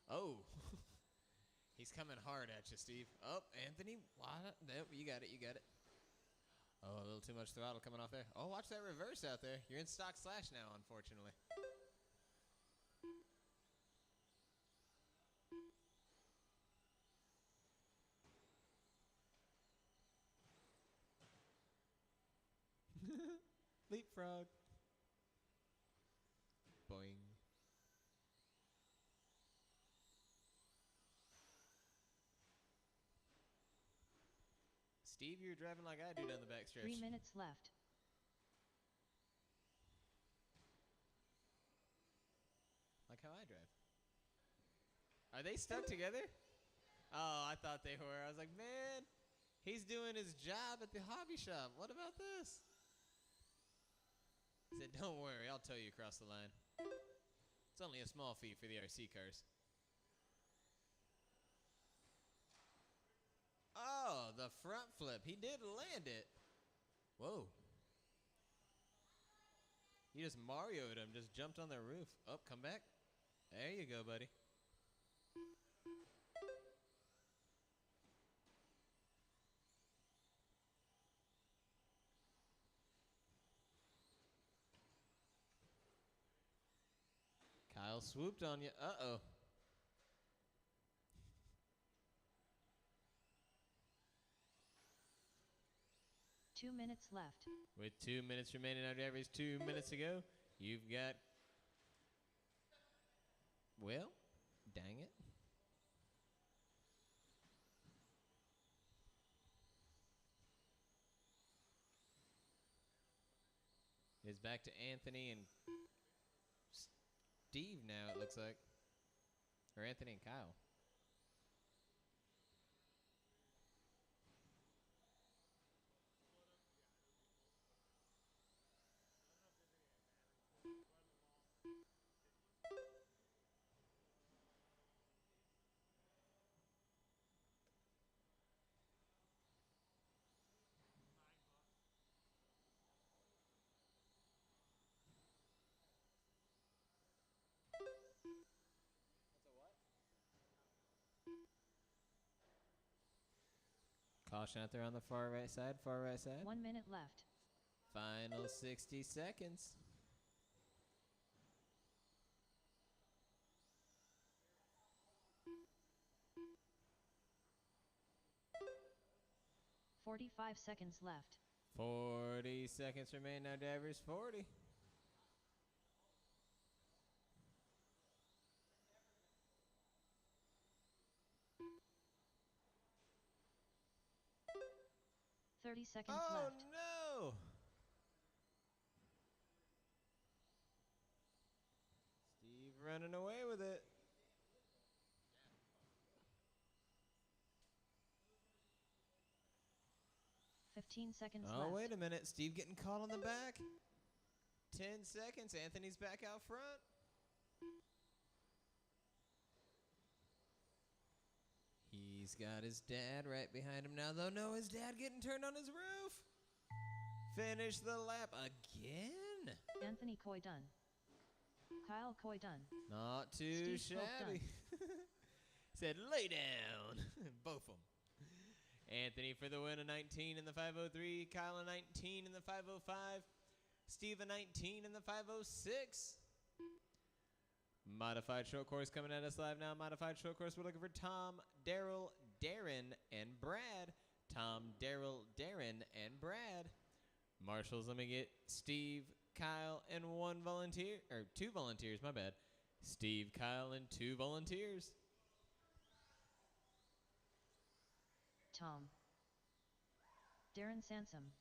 Oh. He's coming hard at you, Steve. Oh, Anthony. What? Nope, you got it. You got it. Oh, a little too much throttle coming off there. Oh, watch that reverse out there. You're in stock slash now, unfortunately. Leapfrog. Boing. Steve, you're driving like I do down the backstretch. 3 minutes left. Like how I drive. Are they stuck together? Oh, I thought they were. I was like, man, he's doing his job at the hobby shop. What about this? He said, don't worry, I'll tow you across the line. It's only a small fee for the RC cars. Oh, the front flip. He did land it. Whoa. He just Mario'd him, just jumped on the roof. Oh, come back. There you go, buddy. Kyle swooped on you. Uh-oh. Two minutes left. With 2 minutes remaining, our drivers 2 minutes to go. You've got... Well, dang it. It's back to Anthony and Steve now, it looks like. Or Anthony and Kyle. Caution out there on the far right side, far right side. 1 minute left. Final 60 seconds. $45 seconds left. 40 seconds remain now, drivers. 40. $30 seconds Oh, left. no! Steve running away with it. $15 seconds Oh, left. wait a minute. Steve getting caught on the back. 10 seconds. Anthony's back out front. He's got his dad right behind him now, though. No, his dad getting turned on his roof. Finish the lap again. Anthony Coy done. Kyle Coy done. Not too Steve Pope shabby. Said, lay down. Both of them. Anthony for the win, a 19 in the 503. Kyle a 19 in the 505. Steve a 19 in the 506. Modified short course coming at us live now. Modified short course, we're looking for Tom, Daryl, Darren, and Brad. Tom, Daryl, Darren, and Brad. Marshals, let me get Steve, Kyle, and one volunteer. Or 2 volunteers, my bad. Steve, Kyle, and 2 volunteers. Tom. Darren Sansom.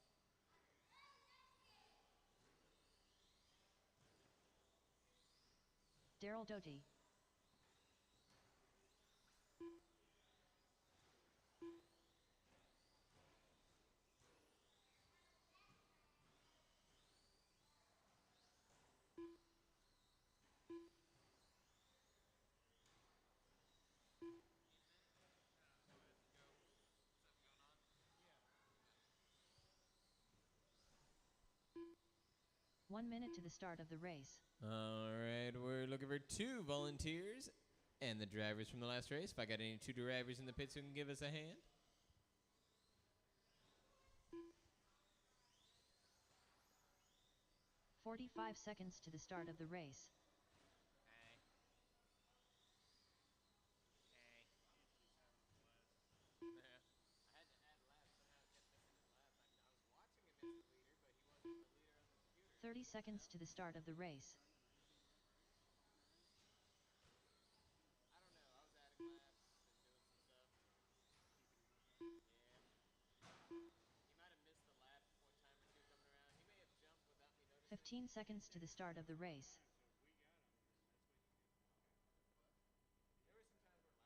Daryl Doty. One minute to the start of the race. All right, we're looking for 2 volunteers and the drivers from the last race. If I got any 2 drivers in the pits who can give us a hand. 45 seconds to the start of the race. I had to add laps. Somehow it kept missing his lap. I was watching him as the leader, but he wasn't the leader on the computer. 30 seconds to the start of the race. I don't know. I was adding laps and doing some stuff. Yeah. He might have missed the lap one time or two coming around. He may have jumped without me noticing. 15 seconds to the start of the race. There were some times where laps were missed, so I was adding laps. I think it was because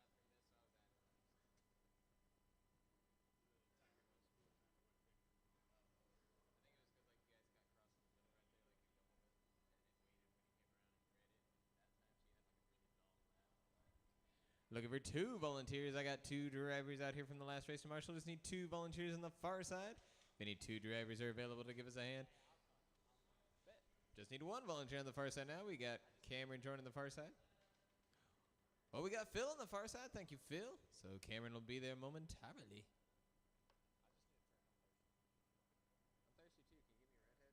like you guys got crossing the middle right there, like a couple of it, and it waited when he came around and read it that time, so you had like a really long lap. Looking for 2 volunteers. I got 2 drivers out here from the last race to Marshall. Just need 2 volunteers on the far side. If any 2 drivers are available to give us a hand. Just need 1 volunteer on the far side now. We got Cameron joining the far side. Oh, we got Phil on the far side. Thank you, Phil. So Cameron will be there momentarily. I'm thirsty too. Can you give me a redhead?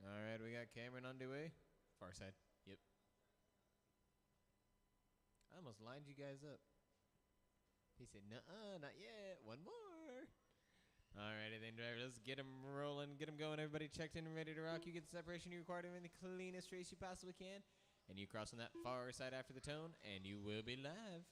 All right, we got Cameron on the way. Far side. Yep. I almost lined you guys up. He said, nuh-uh, not yet. 1 more. All righty then, driver. Let's get him rolling. Get him going. Everybody checked in and ready to rock. You get the separation you require to win the cleanest race you possibly can. And you cross on that far side after the tone, and you will be live.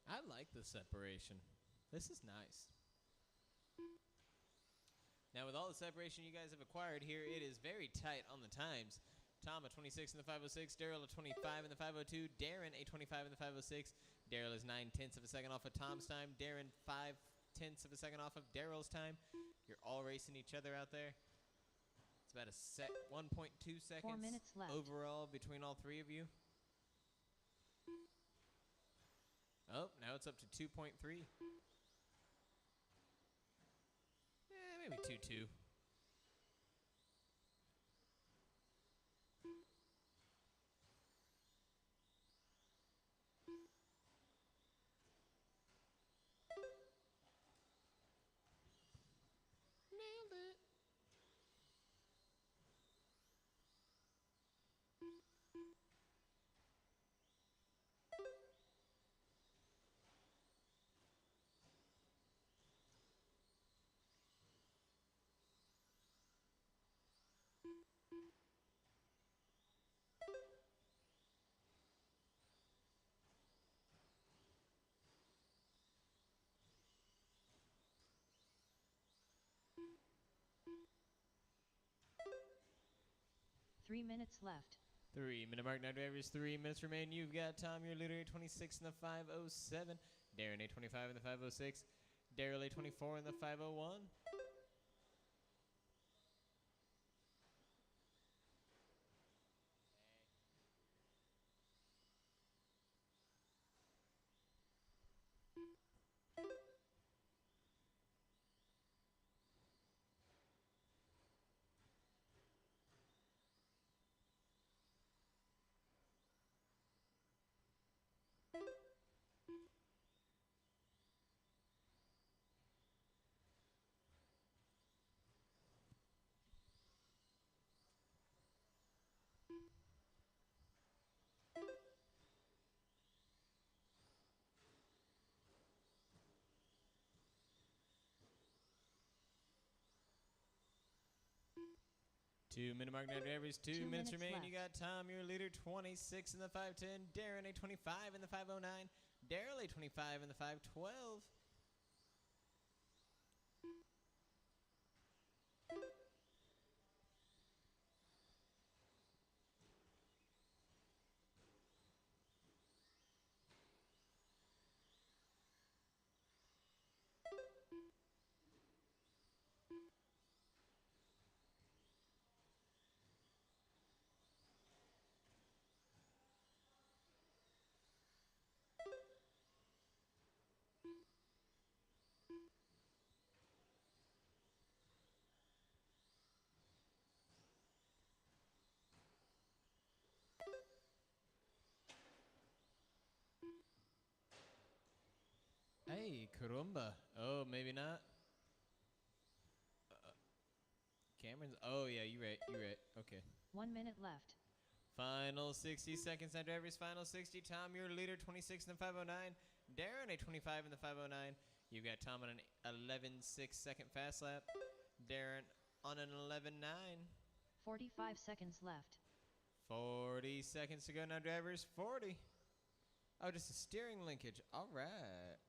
I like the separation. This is nice. Now, with all the separation you guys have acquired here, it is very tight on the times. Tom, a 26 in the 506. Daryl, a 25 in the 502. Darren, a 25 in the 506. Daryl is 9/10 of a second off of Tom's time. Darren, 5/10 of a second off of Daryl's time. You're all racing each other out there. It's about a 1.2 seconds 4 minutes left. overall between all 3 of you. Oh, now it's up to 2.3. Maybe 2.2. Nailed it. Three minutes left. 3-minute mark now, drivers. 3 minutes remain. You've got Tom, your leader, 26 in the 5:07. Darren, 8:25 in the 5:06. Daryl, 8:24 in the 5:01. Two-minute mark now, drivers. 2 minutes remain. left. You got Tom, your leader, 26 in the 5:10. Darren, 8:25 in the 5:09. Daryl, 8:25 in the 5:12. Hey, carumba. Oh, maybe not. Cameron's. Oh, yeah, you're right. You're right. Okay. 1 minute left. Final 60 seconds now, drivers. Final 60. Tom, your leader, 26 in the 5:09. Darren, 8:25 in the 5:09. You've got Tom on an 11.6 second fast lap. Darren on an 11.9. 45 seconds left. 40 seconds to go now, drivers. 40. Oh, just a steering linkage. All right.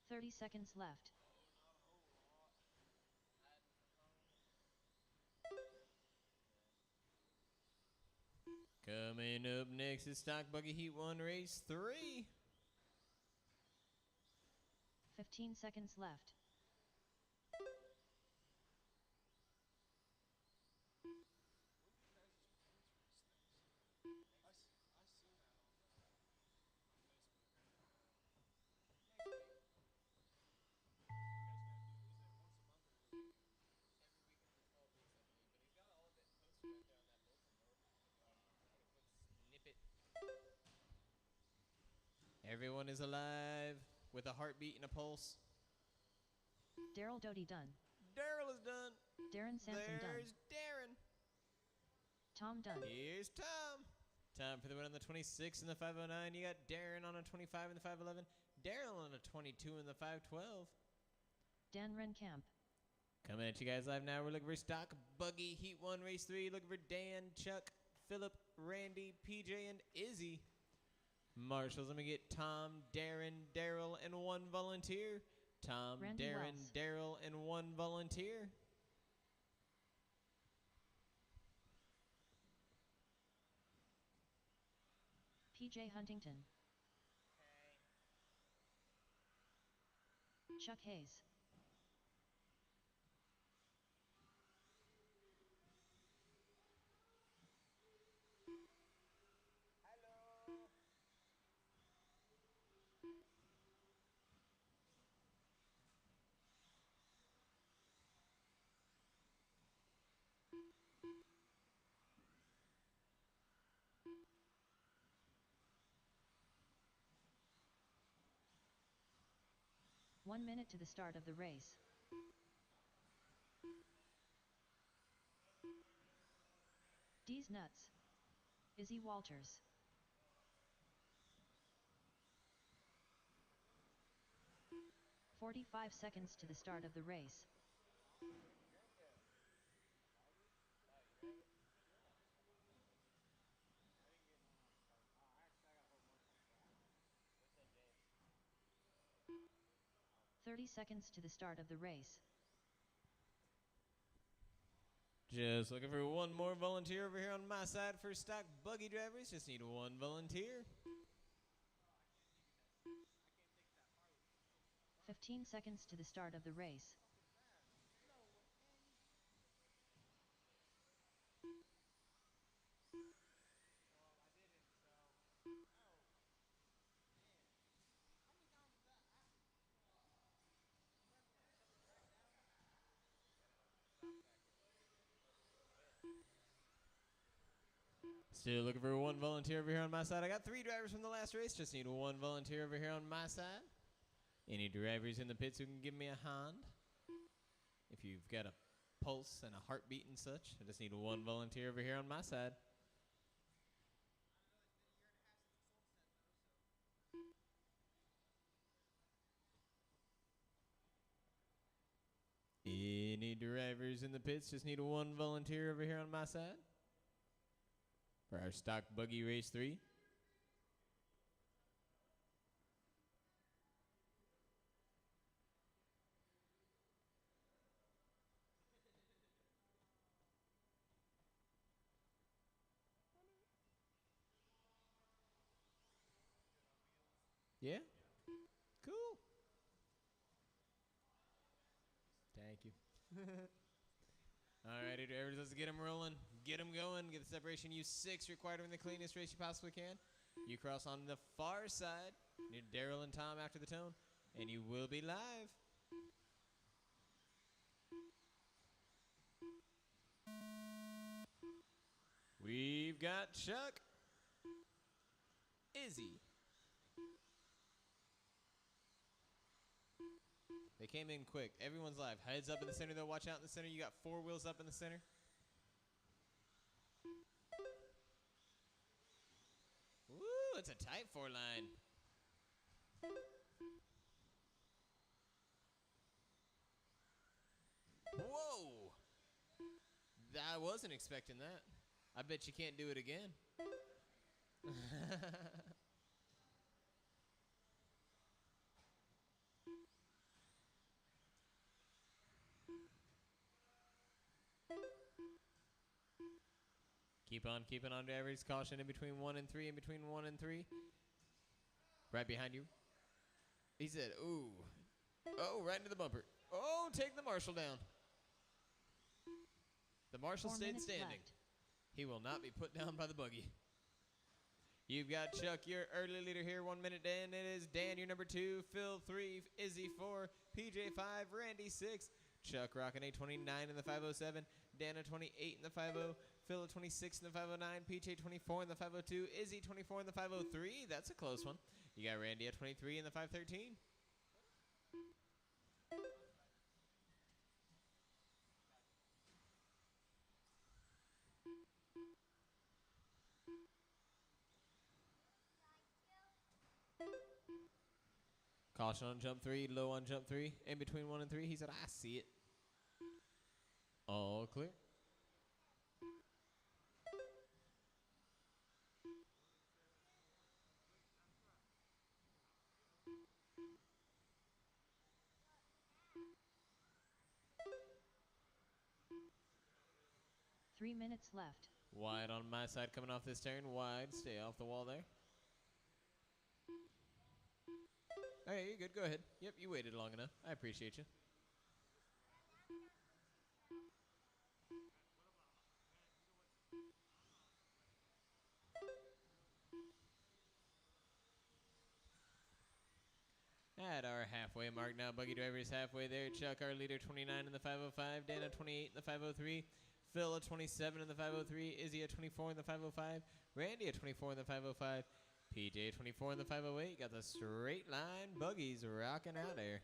30 seconds left. Coming up next is Stock Buggy Heat 1 Race 3. 15 seconds left. Everyone is alive with a heartbeat and a pulse. Daryl Doty done. Daryl is done. Darren Sampson done. There's Darren. Tom done. Here's Tom. Time for the win on the 26 in the 5:09. You got Darren on a 25 in the 5:11. Daryl on a 22 in the 5:12. Dan Renkamp. Coming at you guys live now. We're looking for Stock Buggy Heat 1 Race 3. Looking for Dan, Chuck, Philip, Randy, PJ, and Izzy. Marshals, let me get Tom, Darren, Daryl, and one volunteer. Tom, Randy Darren, Wells. Daryl, and one volunteer. PJ Huntington. Chuck Hayes. One minute to the start of the race. D's Nuts. Izzy Walters. "45 seconds to the start of the race. "30 seconds to the start of the race. Just looking for one more volunteer over here on my side for stock buggy drivers. Just need one volunteer. 15 seconds to the start of the race. Still looking for one volunteer over here on my side. I got 3 drivers from the last race. Just need one volunteer over here on my side. Any drivers in the pits who can give me a hand? If you've got a pulse and a heartbeat and such, I just need one volunteer over here on my side. Any drivers in the pits? Just need one volunteer over here on my side for our stock buggy race 3. Yeah? Cool. Thank you. Alrighty, drivers, let's get them rolling. Get them going. Get the separation U6 required in the cleanest race you possibly can. You cross on the far side near Daryl and Tom after the tone, and you will be live. We've got Chuck, Izzy. They came in quick. Everyone's live. Heads up in the center, though. Watch out in the center. You got 4 wheels up in the center. Woo, it's a tight 4 line. Whoa. I wasn't expecting that. I bet you can't do it again. Keep on keeping on, drivers. Caution in between 1 and 3, in between 1 and 3. Right behind you. He said, ooh. Oh, right into the bumper. Oh, take the marshal down. The marshal 4 stayed minutes standing. left. He will not be put down by the buggy. You've got Chuck, your early leader here. 1 minute, Dan. It is Dan, your number 2. Phil, 3. Izzy, 4. PJ, 5. Randy, 6. Chuck rocking a 29 in the 507. Dan a 28 in the 50. Phil a 26 in the 509. PJ 24 in the 502. Izzy 24 in the 503. That's a close one. You got Randy at 23 in the 513. Caution on jump 3, low on jump 3. In between 1 and 3, he said, I see it. All clear. Three minutes left. Wide on my side coming off this turn. Wide. Stay off the wall there. Okay, you're good. Go ahead. Yep, you waited long enough. I appreciate you. At our halfway mark now, buggy drivers halfway there. Chuck, our leader, 29 in the 505. Dan at 28 in the 503. Phil at 27 in the 503. Izzy at 24 in the 505. Randy at 24 in the 505. PJ 24 in the 508. Got the straight line buggies rocking out there.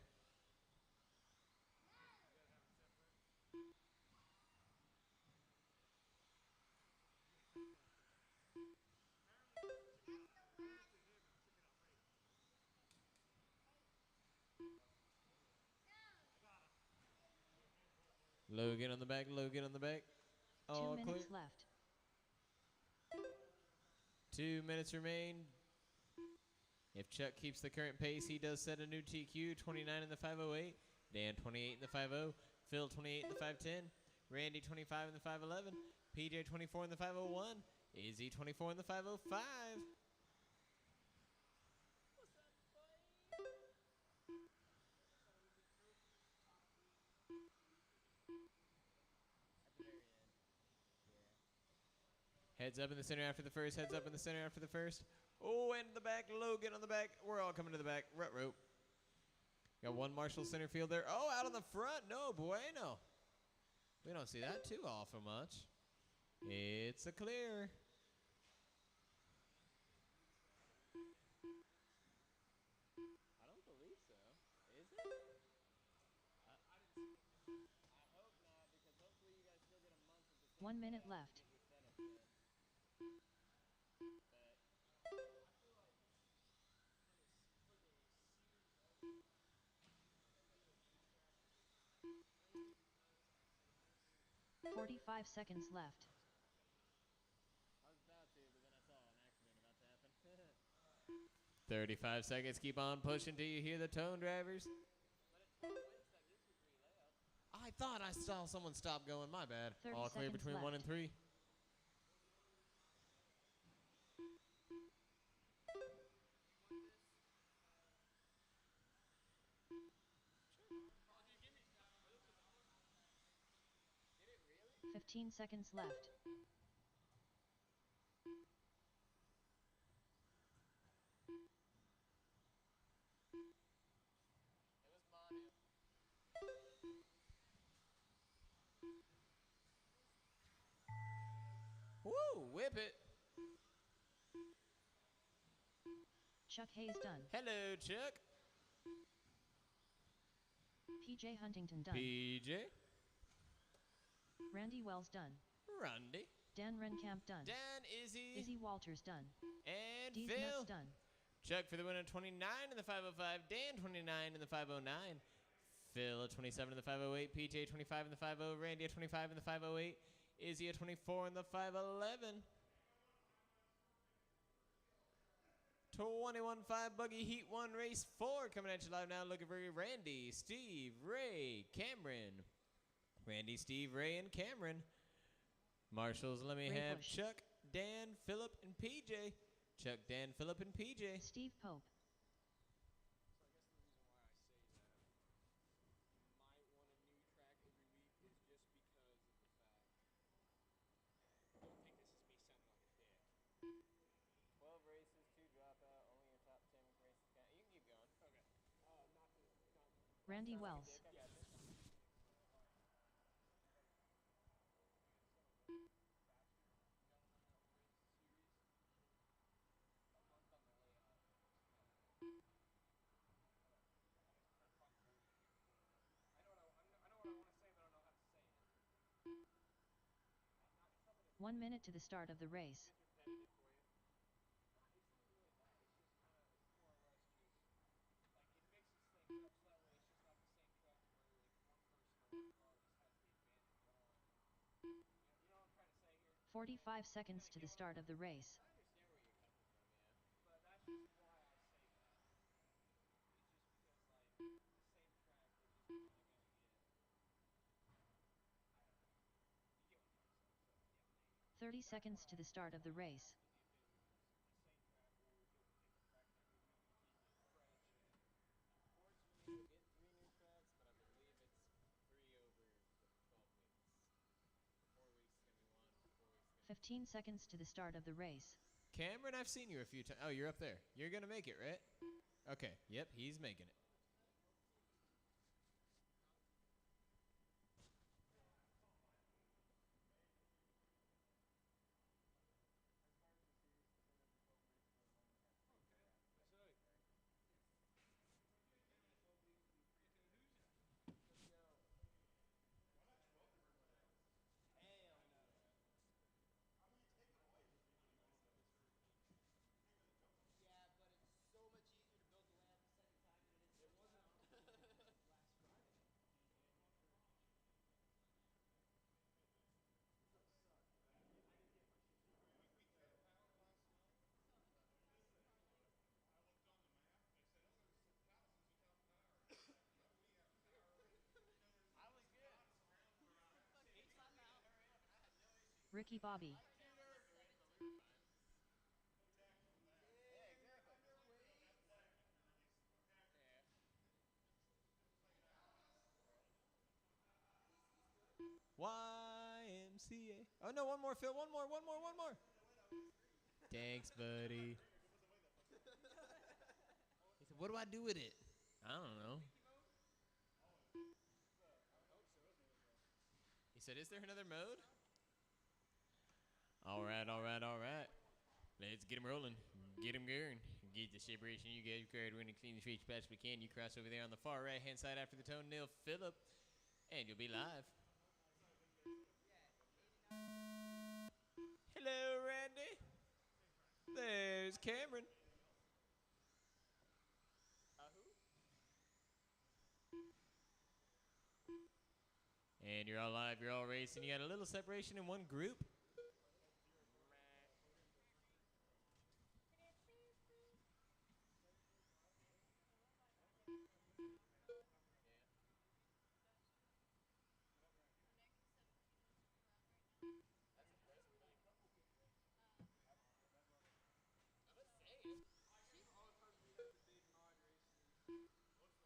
Logan on the back, Logan on the back. 2 minutes left. 2 minutes remain. If Chuck keeps the current pace, he does set a new TQ. 29 in the 508. Dan 28 in the 50. Phil 28 in the 510. Randy 25 in the 511, PJ 24 in the 501, Izzy 24 in the 505. Heads up in the center after the first. Heads up in the center after the first. Oh, and the back. Logan on the back. We're all coming to the back. Rut rope. Got one Marshall center field there. Oh, out on the front. No bueno. We don't see that too often much. It's a clear. I don't believe so. Is it? I hope not, because hopefully you guys still get a month of the same 1 minute left. 45 seconds left. I was about to, but then I saw an accident about to happen. 35 seconds. Keep on pushing till you hear the tone drivers. I thought I saw someone stop going. My bad. 30 All clear seconds between left. 1 and 3. Did it really? 15 seconds left. It was Manu. Woo! Whip it. Chuck Hayes done. Hello, Chuck. PJ Huntington done. PJ. Randy Wells done. Randy. Dan Renkamp done. Dan, Izzy. Izzy Walters done. And Deez Phil. Nuts done. Chuck for the win at 29 in the 505. Dan 29 in the 509. Phil at 27 in the 508. PJ 25 in the 50. Randy at 25 in the 508. Izzy at 24 in the 511. 21-5 Buggy Heat 1 Race 4 coming at you live now. Looking for Randy, Steve, Ray, Cameron. Randy, Steve, Ray, and Cameron. Marshals, let me Ray have Bush. Chuck, Dan, Phillip, and PJ. Chuck, Dan, Phillip, and PJ. Steve Pope. Randy Wells. One minute to the start of the race. "45 seconds to the start of the race. "30 seconds to the start of the race. You'll get 3 new tracks, but I believe it's 3 over the 12 weeks. 4 weeks is going to be 1, 4 weeks is going to be 15 seconds to the start of the race. Cameron, I've seen you a few times. Oh, you're up there. You're going to make it, right? Okay. Yep, he's making it. Ricky Bobby. YMCA. Oh no, one more, Phil. One more. Thanks, buddy. He said, "What do I do with it?" I don't know. He said, "Is there another mode?" All right. Let's get him rolling. Get him going. Get the separation you get. You carried when you clean the streets as fast as we can. You cross over there on the far right hand side after the tone. Nail Phillip. And you'll be live. Hello, Randy. There's Cameron. And you're all live. You're all racing. You got a little separation in one group.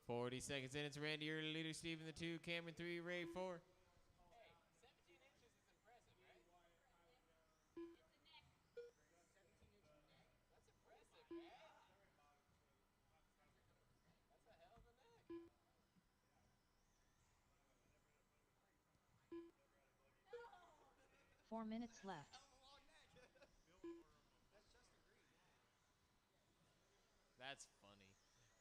40 seconds in. It's Randy, your leader. Steve in the 2. Cameron 3. Ray 4. Four minutes left. That's funny.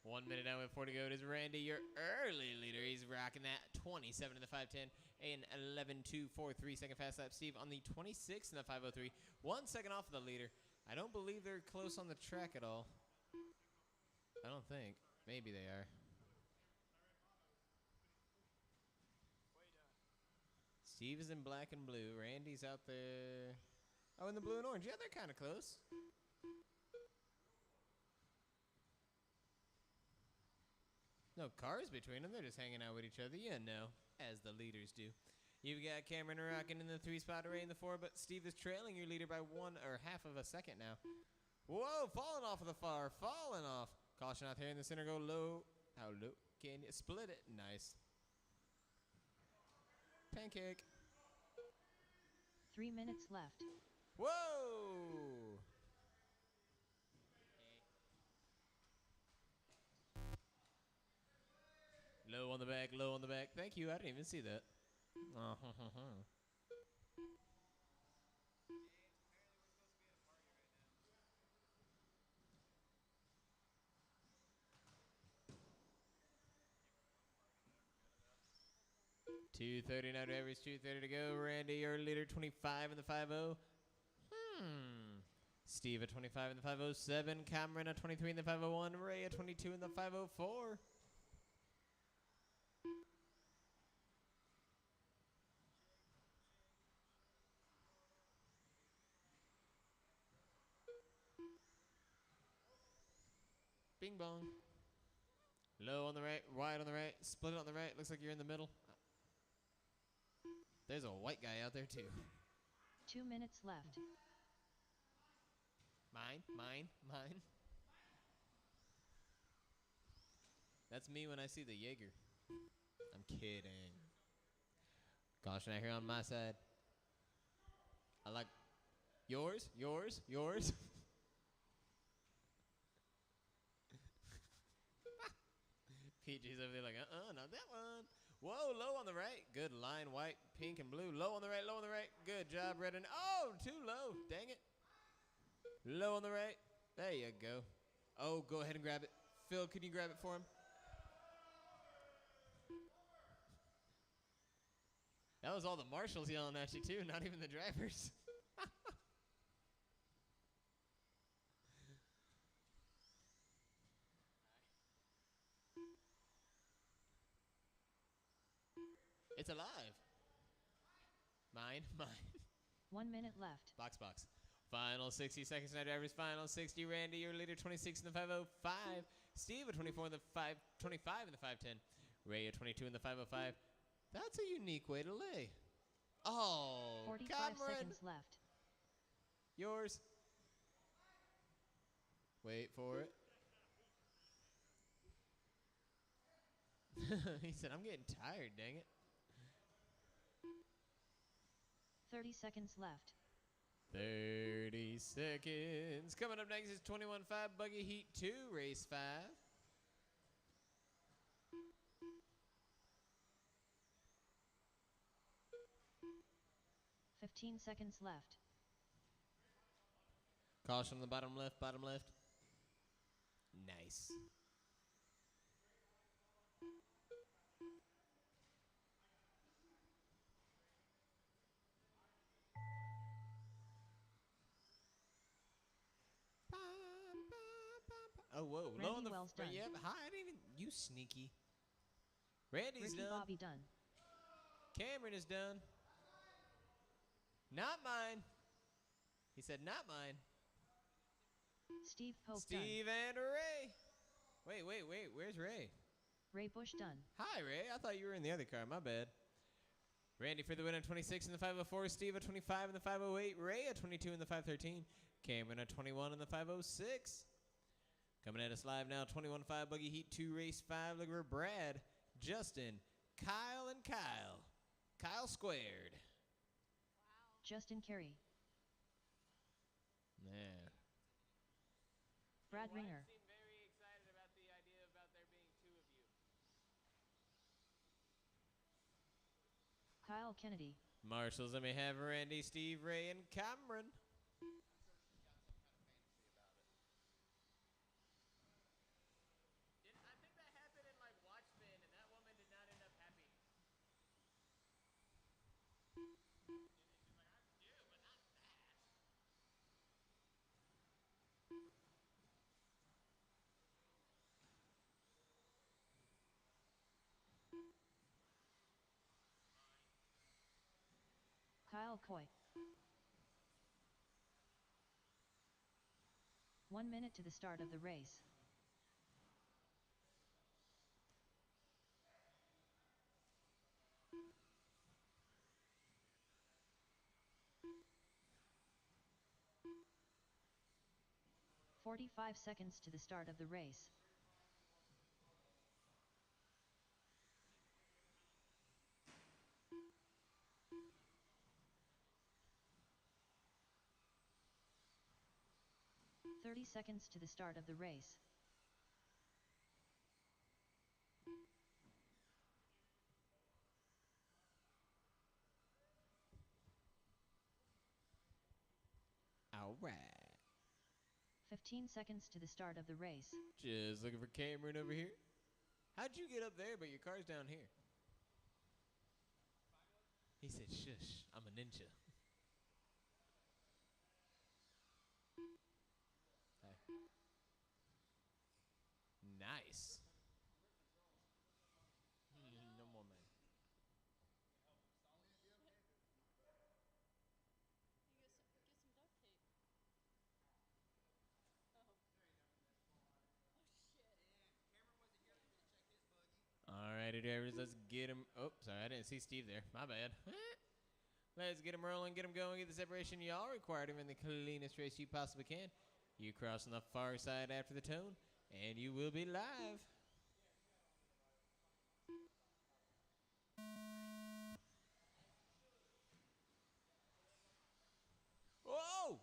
1 minute now and 4 to go. It is Randy, your early leader. He's rocking that 27 in the 510 and 11.243 second fast lap. Steve on the 26 in the 503. 1 second off of the leader. I don't believe they're close on the track at all. I don't think. Maybe they are. Steve is in black and blue. Randy's out there. Oh, in the blue and orange. Yeah, they're kind of close. No cars between them. They're just hanging out with each other. You know, as the leaders do. You've got Cameron rocking in the 3 spot, Ray in the 4, but Steve is trailing your leader by 1 or half of a second now. Whoa, falling off of the far. Falling off. Caution out here in the center. Go low. How low can you split it? Nice. Pancake. 3 minutes left. Whoa! Low on the back, low on the back. Thank you. I didn't even see that. 2:30 now to average, 2:30 to go. Randy, your leader, 25 in the 5-0. Steve at 25 in the 507. Cameron at 23 in the 501. Ray at 22 in the 504. Bing bong. Low on the right, wide on the right, split it on the right. Looks like you're in the middle. There's a white guy out there too. 2 minutes left. Mine. That's me when I see the Jaeger. I'm kidding. Caution out here on my side. I like yours. PJ's over there like, not that one. Whoa, low on the right. Good line, white, pink, and blue. Low on the right. Good job, red and, oh, too low. Dang it. Low on the right. There you go. Oh, go ahead and grab it. Phil, can you grab it for him? That was all the marshals yelling at you, too, not even the drivers. It's alive. Mine. 1 minute left. Box. Final 60 seconds now, drivers. Final 60. Randy, your leader, 26 in the 505. Steve at 24 in the 525 in the 510. Ray at 22 in the 505. That's a unique way to lay. Oh, 45 Cameron. seconds left. Yours. Wait for it. He said, I'm getting tired, dang it. 30 seconds left. 30 seconds. Coming up next is 21.5 Buggy Heat 2, Race 5. 15 seconds left. Caution on the bottom left, bottom left. Nice. Oh, whoa. Low Randy on the Wells done. Yep. Hi, I didn't even. You sneaky. Randy's Ricky done. Bobby done. Cameron is done. Not mine. He said, not mine. Steve Pope Steve and Ray. Wait. Where's Ray? done. Ray Bush done. Hi, Ray. I thought you were in the other car. My bad. Randy for the win at 26 in the 504. Steve at 25 in the 508. Ray at 22 in the 513. Cameron at 21 in the 506. Coming at us live now, 21.5 Buggy Heat 2 Race 5. Look for Brad, Justin, Kyle, and Kyle. Kyle squared. Justin Carey. Yeah. Brad Ringer. Seem very excited about the idea about there being two of you. Kyle Kennedy. Marshals, let me have Randy, Steve, Ray, and Cameron. I think that happened in like Watchmen, and that woman did not end up happy. Kyle Coy. 1 minute to the start of the race. "45 seconds to the start of the race. "30 seconds to the start of the race. All right. 15 seconds to the start of the race. Just looking for Cameron over here. How'd you get up there, but your car's down here? He said, shush, I'm a ninja. Hey. Nice. No more man. Alrighty, drivers, let's get him. Oh, sorry, I didn't see Steve there. My bad. Let's get him rolling, get him going, get the separation y'all required him in the cleanest race you possibly can. You cross on the far side after the tone, and you will be live. Whoa!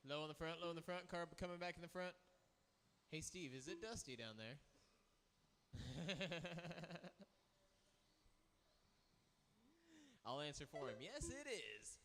Low in the front, low in the front. Car coming back in the front. Hey, Steve, is it dusty down there? I'll answer for him. Yes, it is.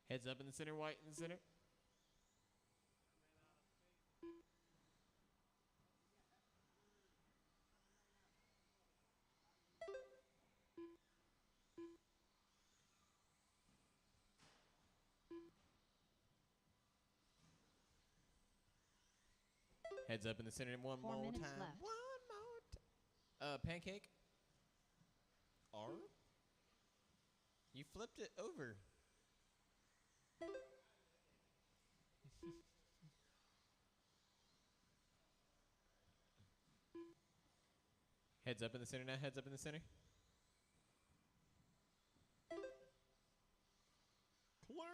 Heads up in the center, white in the center. Heads up in the center one 4 more minutes time. left. One more time. Pancake. R. You flipped it over. Heads up in the center now. Heads up in the center. Clear.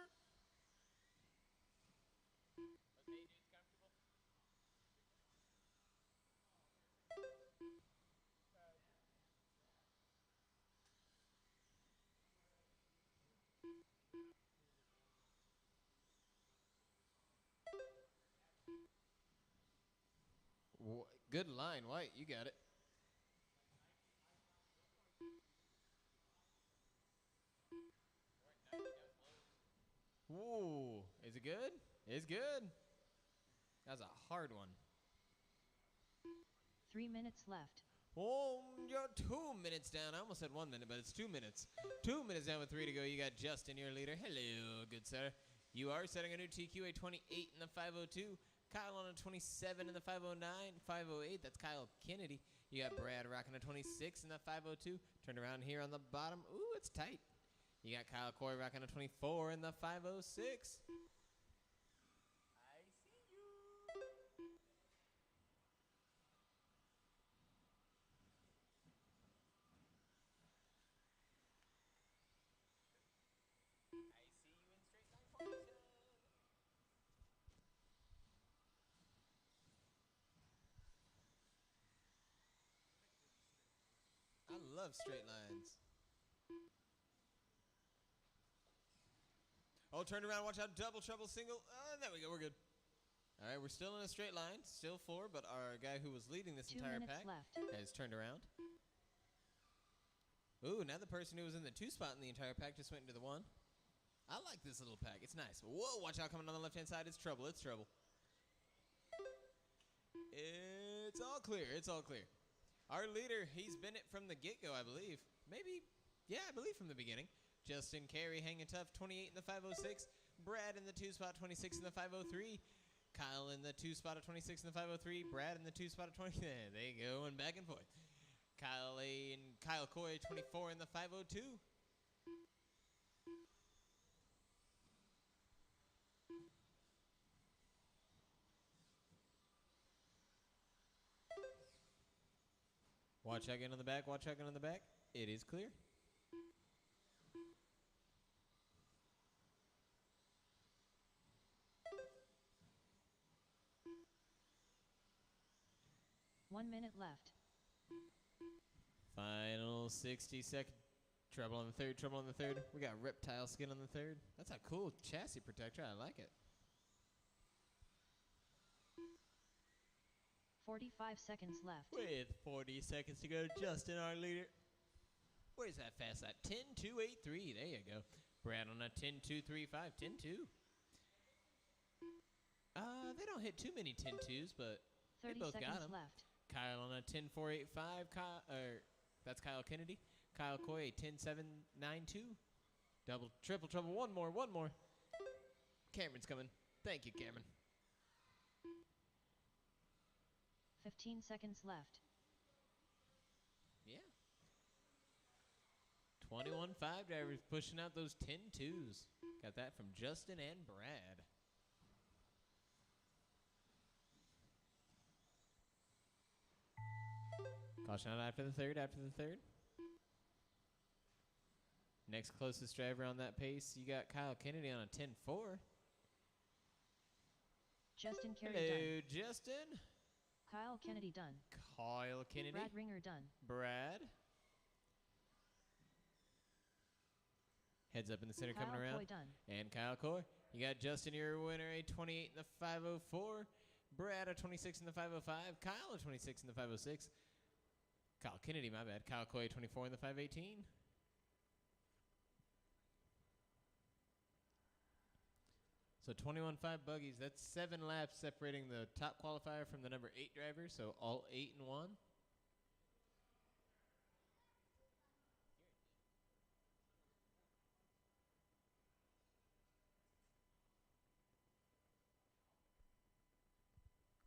Good line, White. You got it. Ooh, is it good? It's good. That's a hard one. 3 minutes left. Oh, you're 2 minutes down. I almost said 1 minute, but it's 2 minutes. 2 minutes down with 3 to go. You got Justin, your leader. Hello, good sir. You are setting a new TQ, a 28 in the 502. Kyle on a 27 in the 509. 508, that's Kyle Kennedy. You got Brad rocking a 26 in the 502. Turn around here on the bottom. Ooh, it's tight. You got Kyle Corey rocking a 24 in the 506. I love straight lines. Oh, turn around. Watch out. Double trouble single. There we go. We're good. All right, we're still in a straight line. Still 4, but our guy who was leading this 2 entire minutes pack left. has turned around. Ooh, now the person who was in the 2 spot in the entire pack just went into the 1. I like this little pack. It's nice. Whoa, watch out coming on the left-hand side. It's trouble. It's trouble. It's all clear. It's all clear. Our leader, he's been it from the get-go, I believe. Maybe, yeah, I believe from the beginning. Justin Carey hanging tough, 28 in the 506. Brad in the 2 spot, 26 in the 503. Kyle in the 2 spot of 26 in the 503. Brad in the 2 spot of 20. They go and back and forth. Kyle A and Kyle Coy, 24 in the 502. Watch out again on the back. Watch out again on the back. It is clear. One minute left. Final 60-second. Trouble on the third. Trouble on the third. We got reptile skin on the third. That's a cool chassis protector. I like it. 45 seconds left. With 40 seconds to go, Justin, our leader. Where's that fast at? 10-2-8-3. There you go. Brad on a 10-2-3-5. 10-2. They don't hit too many 10-2s, but they 30 both got seconds them. left. Kyle on a 10-4-8-5. That's Kyle Kennedy. Kyle Coy, 10-7-9-2. Double, triple trouble. One more. Cameron's coming. Thank you, Cameron. 15 seconds left. Yeah. 21-5 drivers pushing out those 10-2s. Got that from Justin and Brad. Caution out after the third. Next closest driver on that pace, you got Kyle Kennedy on a 10-4. Justin Carey Hello, done. Justin. Kyle Kennedy done. Kyle Kennedy. Brad Ringer done. Brad. Heads up in the center Kyle coming around. Coy done. And Kyle Coy. You got Justin, your winner, a 28 in the 504. Brad, a 26 in the 505. Kyle, a 26 in the 506. Kyle Kennedy, my bad. Kyle Coy, 24 in the 518. So 21-5 buggies. That's 7 laps separating the top qualifier from the number 8 driver. So all 8 and 1.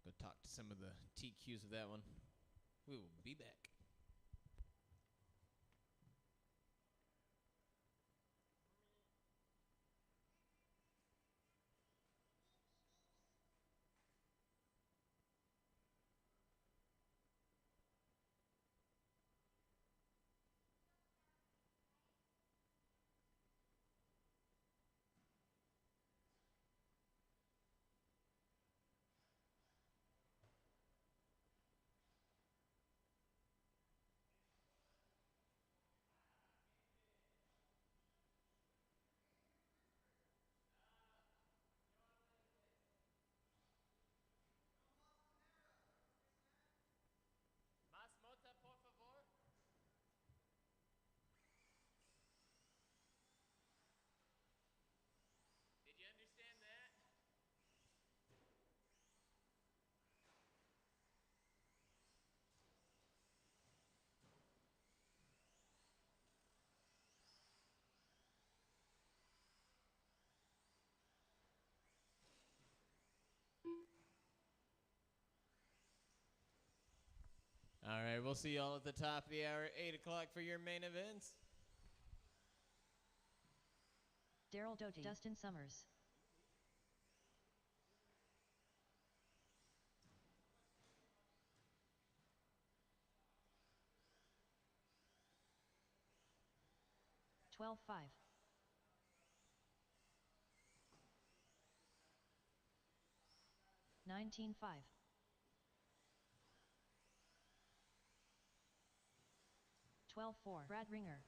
Go talk to some of the TQs of that one. We will be back. right, we'll see y'all at the top of the hour, 8 o'clock for your main events. Daryl Doty, Dustin Summers. $12.5. 19.5. 12.4. Brad Ringer.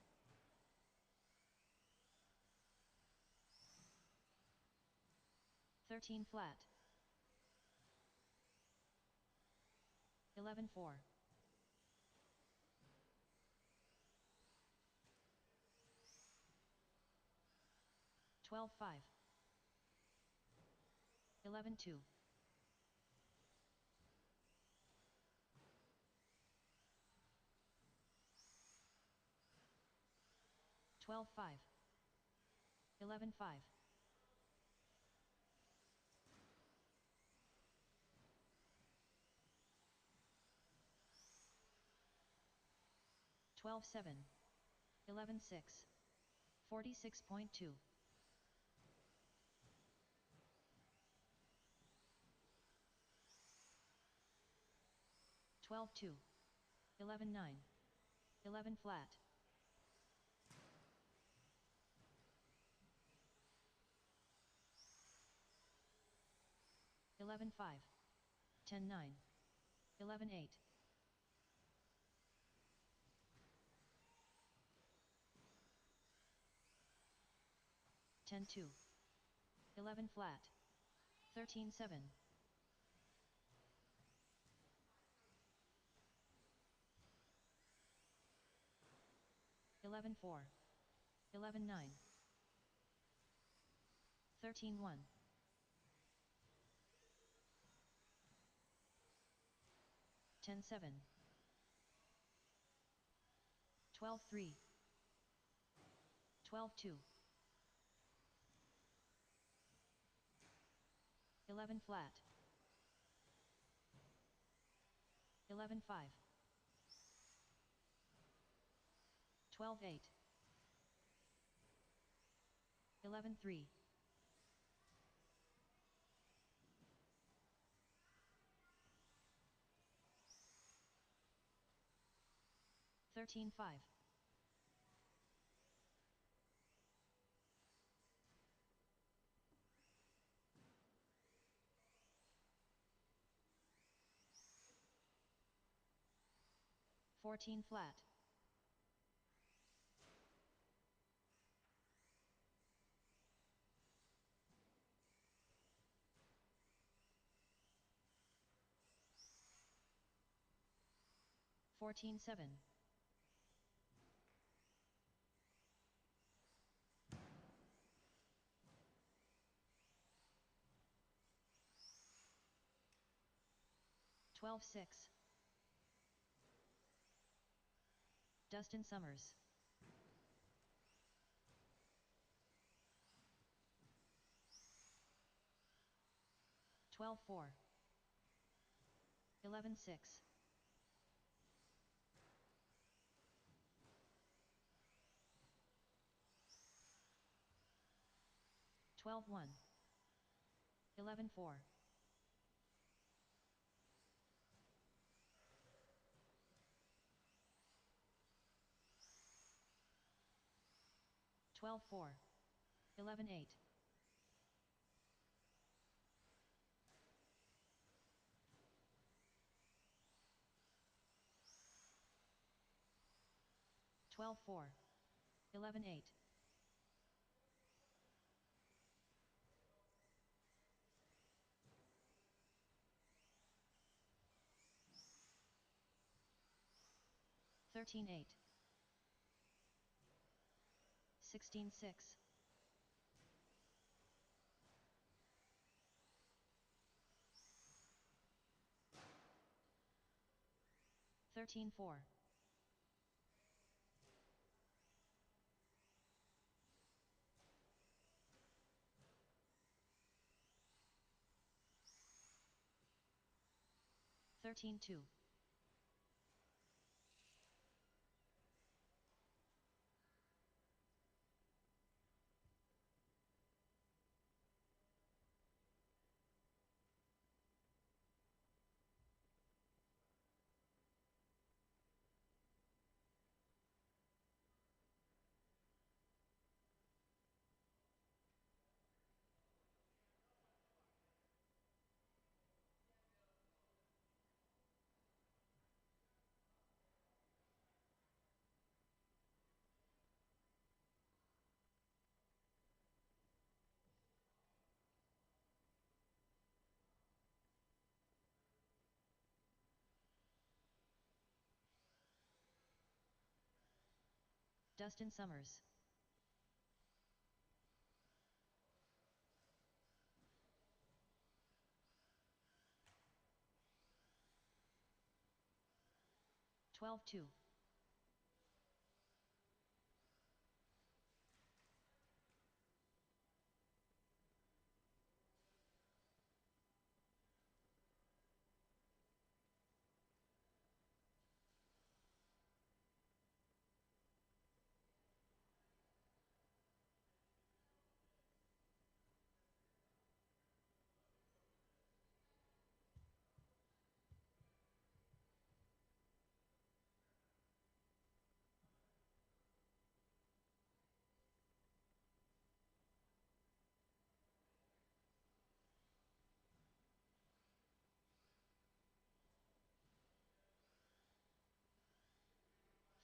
13 flat. 11.4. 12.5. 11.2. 12.5. 11.5. 12.7. 11.6. 46.2. 12.2. 11.9. 11 flat. 11.5. 10.9. 11.8. 10.2. 11 flat. 13.7. 11.4. 11.9. 13.1. 10.7. 12.3. 12.2. 11 flat. 11.5. 12.8. 11.3. 13.5. 14 flat. 14.7. 12.6. Dustin Summers. 12.4. 11.6. 12.1. 11.4. 12.4. 11.8. 12.4. 11.8. 13.8. 16.6. 13.4. 13.2. Dustin Summers. Twelve two.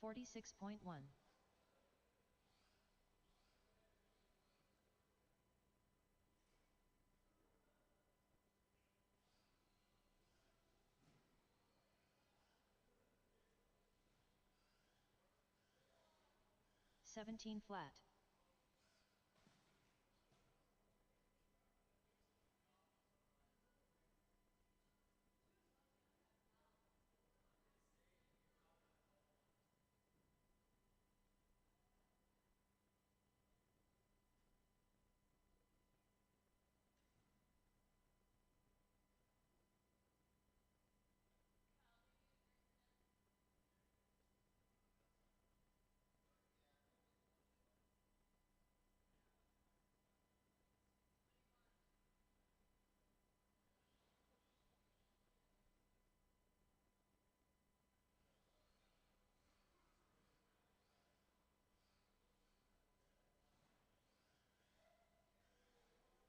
46.1. 17 flat.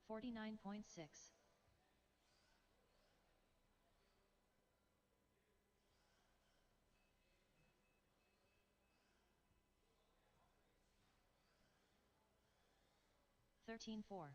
49.6. 13-4.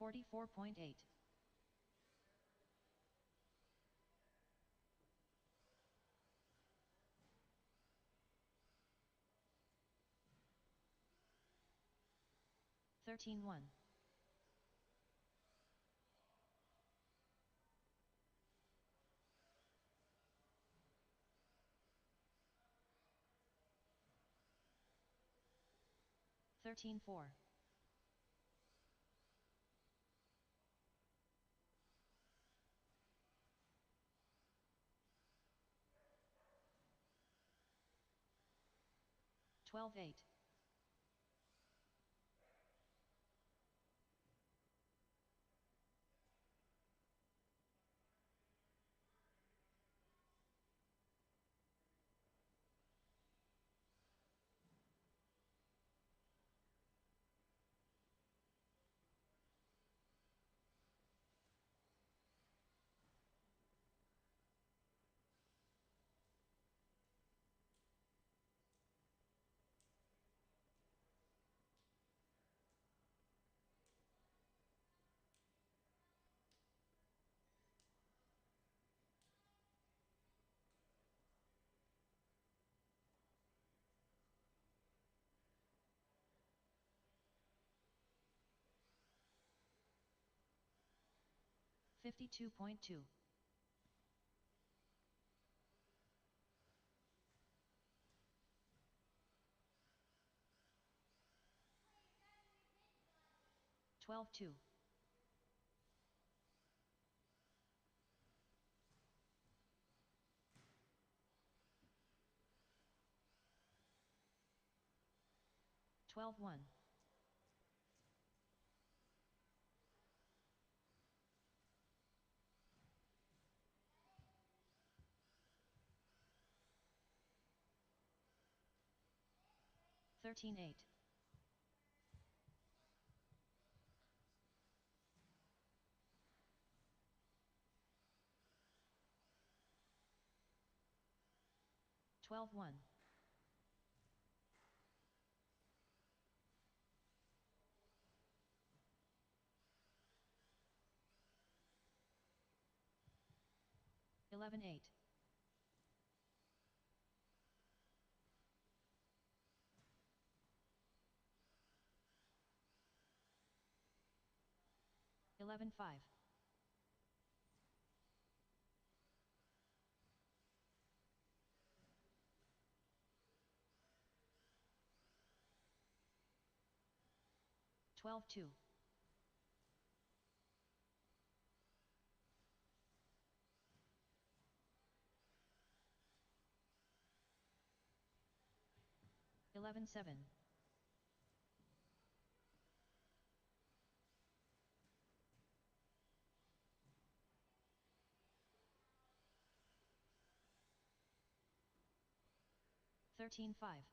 44.8. 13-1. 13-4. 12-8. 52.2. 12-2. 12-1. 13-8. 12-1. 11-8. 11-5. 12-2. 11-7. 13-5.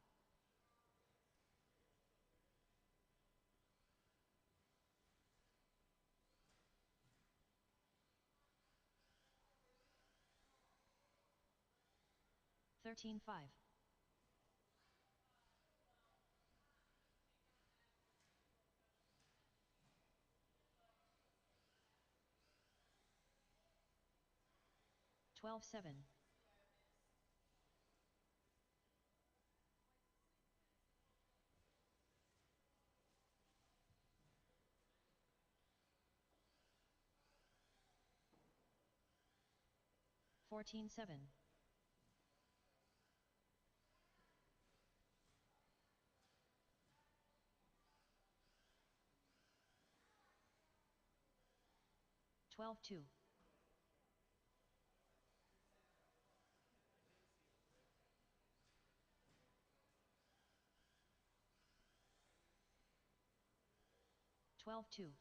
13-5. 12-7. 14-7. 12-2. 12-2.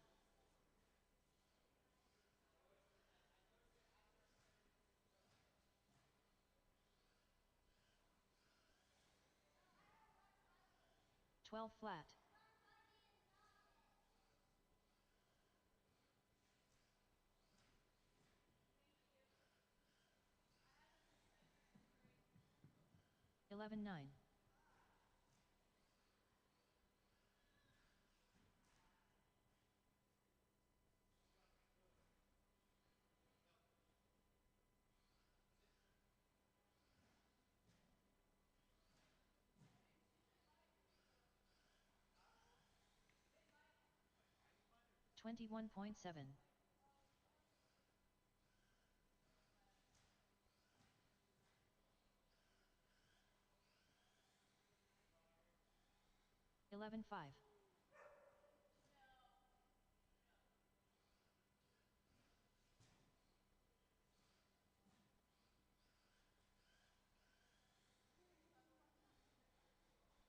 12 flat. 11-9. 21.7. 11-5.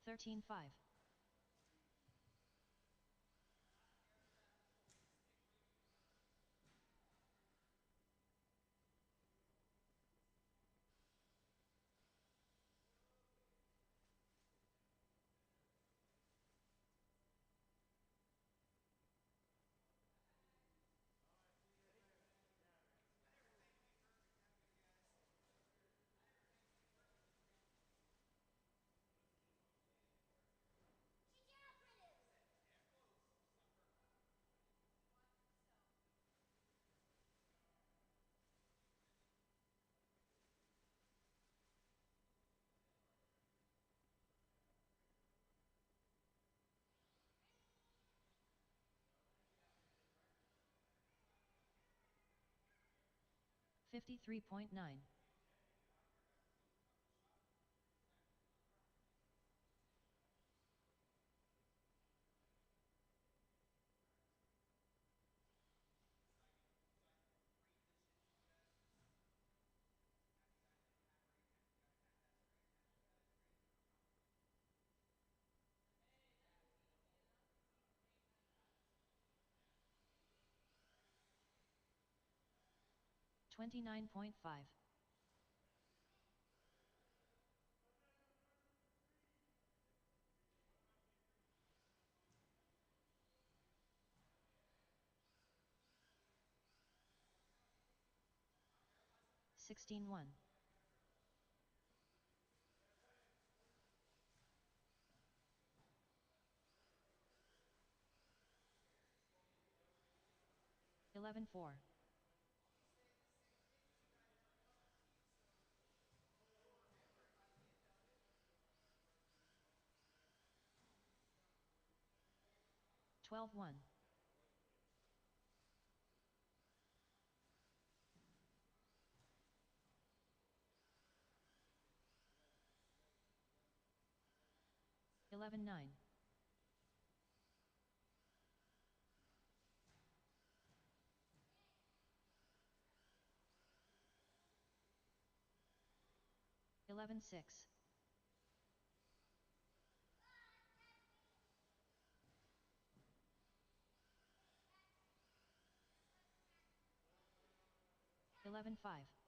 13-5. 53.9. 29.5. 16-1. 11-4. 12-1. 11-9. 11-6. 11-5.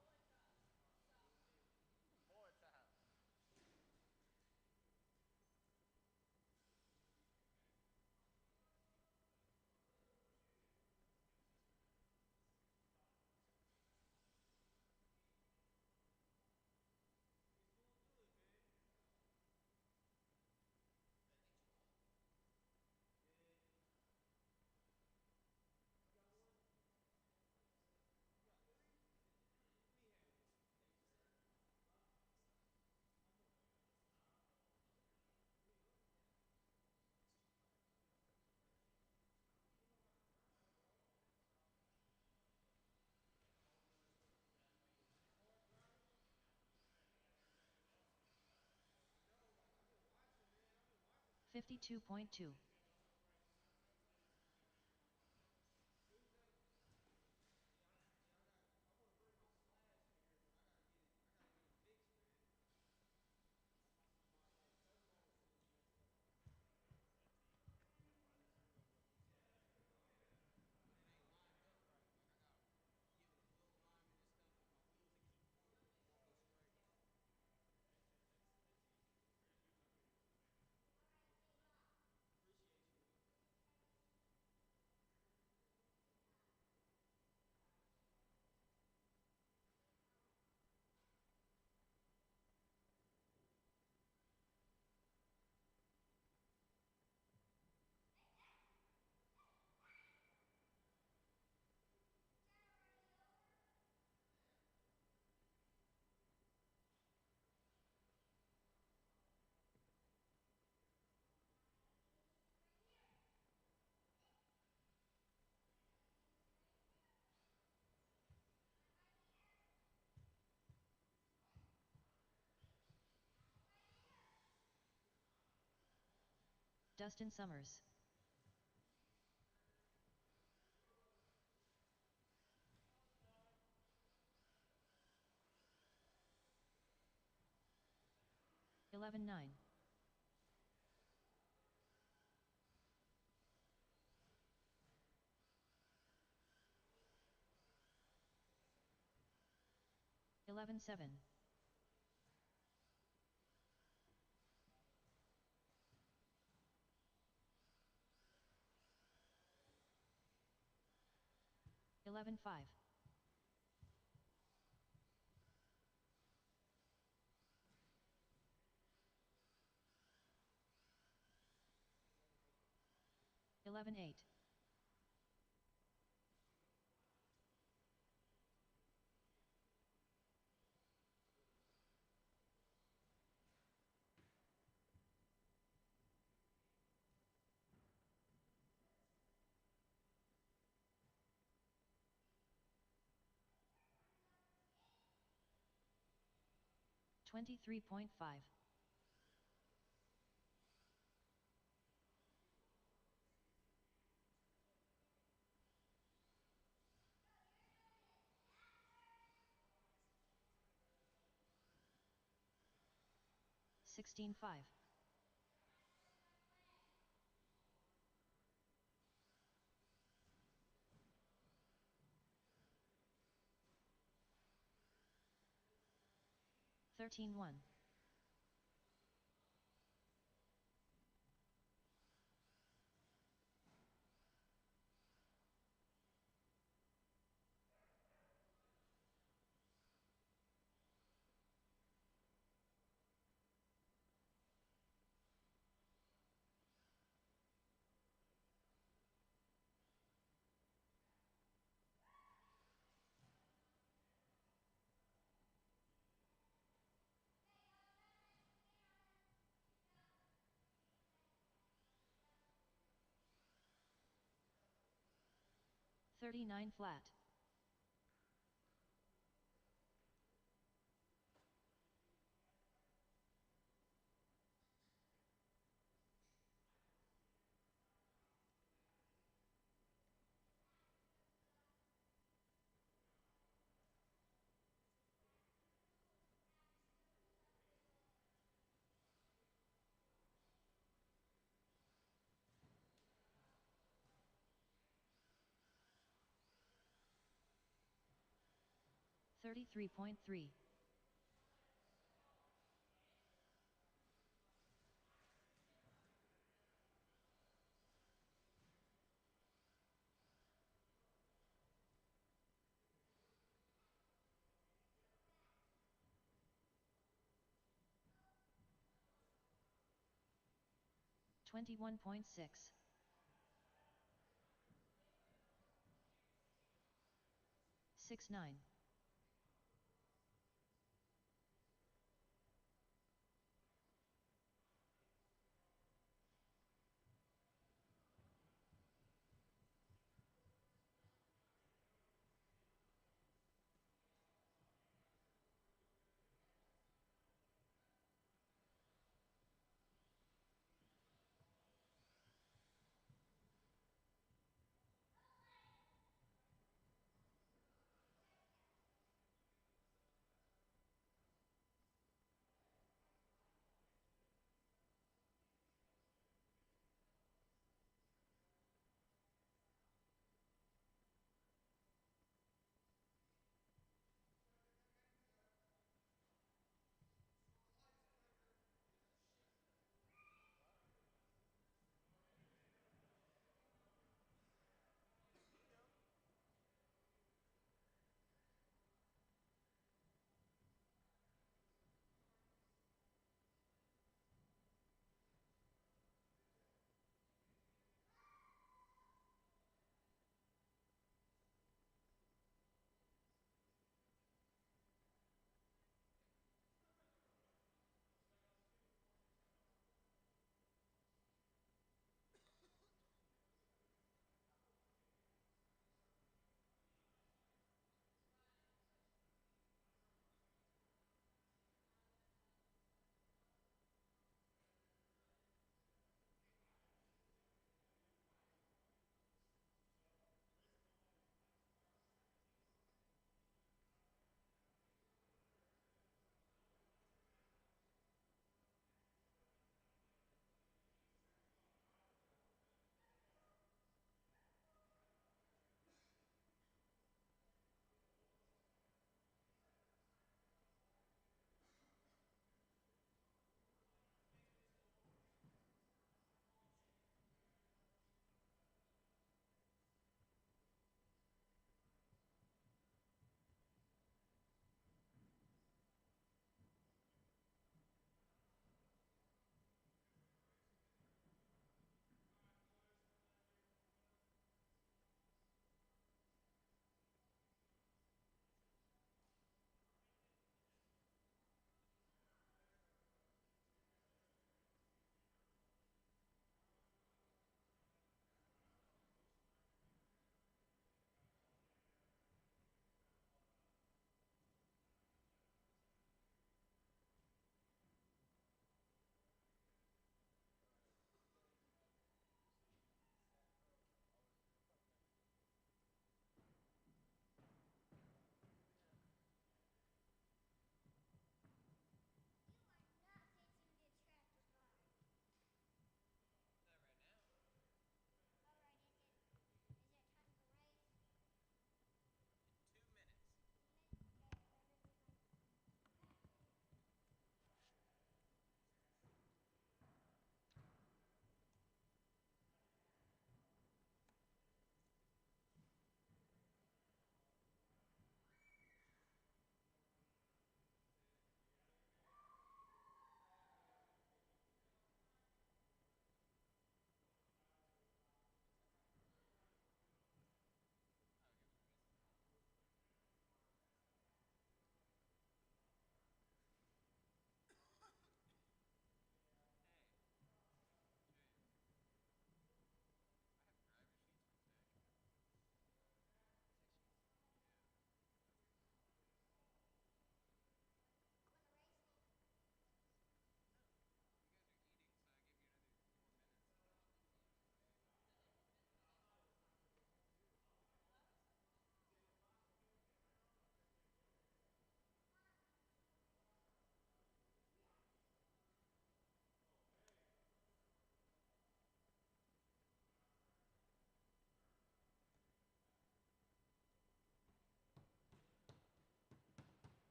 52.2. 'Dustin Summers. 11-9. 11-7. 11-5. 11-8. 23.5. 16-5. 13-1. 39 flat. Thirty-three point three. Twenty-one point six. 69.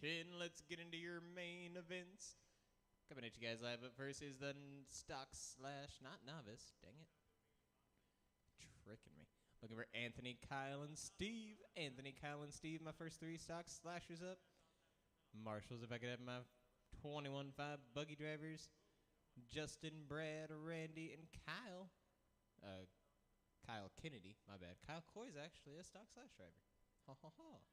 10. Let's get into your main events. Coming at you guys live, but first is the stock slash not novice. Dang it. Tricking me. Looking for Anthony, Kyle, and Steve. Anthony, Kyle, and Steve, my first 3 stock slashers up. Marshals, if I could have my 21.5 buggy drivers. Justin, Brad, Randy, and Kyle. Kyle Kennedy, my bad. Kyle Coy is actually a stock slash driver. Ha ha ha.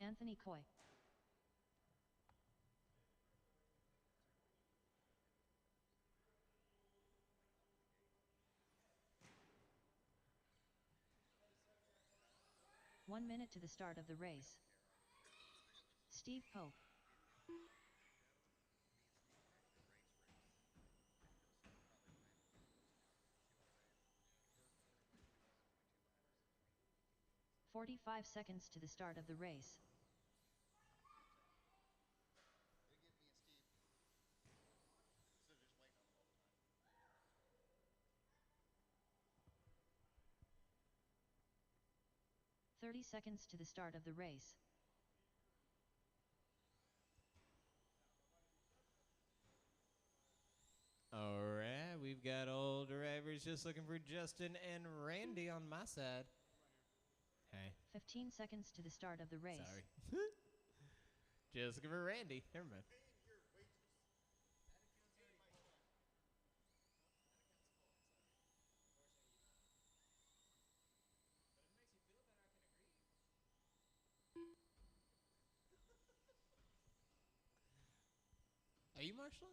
Anthony Coy. One minute to the start of the race. Steve Pope. "45 seconds to the start of the race. 30 seconds to the start of the race. Alright, we've got all drivers just looking for Justin and Randy on my side. Hey. 15 seconds to the start of the race. Sorry. Just looking for Randy. Never mind. Are you marshalling?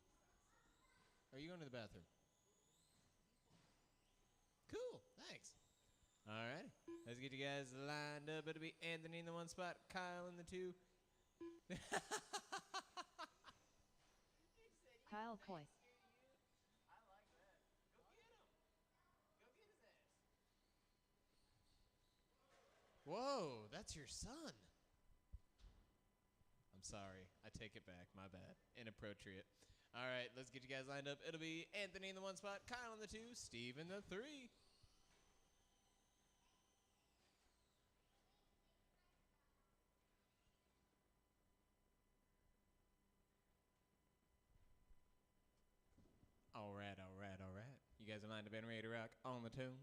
Or are you going to the bathroom? Cool, thanks. Alright, let's get you guys lined up. It'll be Anthony in the 1 spot, Kyle in the 2. Kyle Coy. I like that. Go get him. Go get his ass. Whoa, that's your son. I'm sorry. I take it back. My bad. Inappropriate. All right, let's get you guys lined up. It'll be Anthony in the 1 spot, Kyle in the 2, Steve in the 3. All right. You guys are lined up and ready to rock on the tune.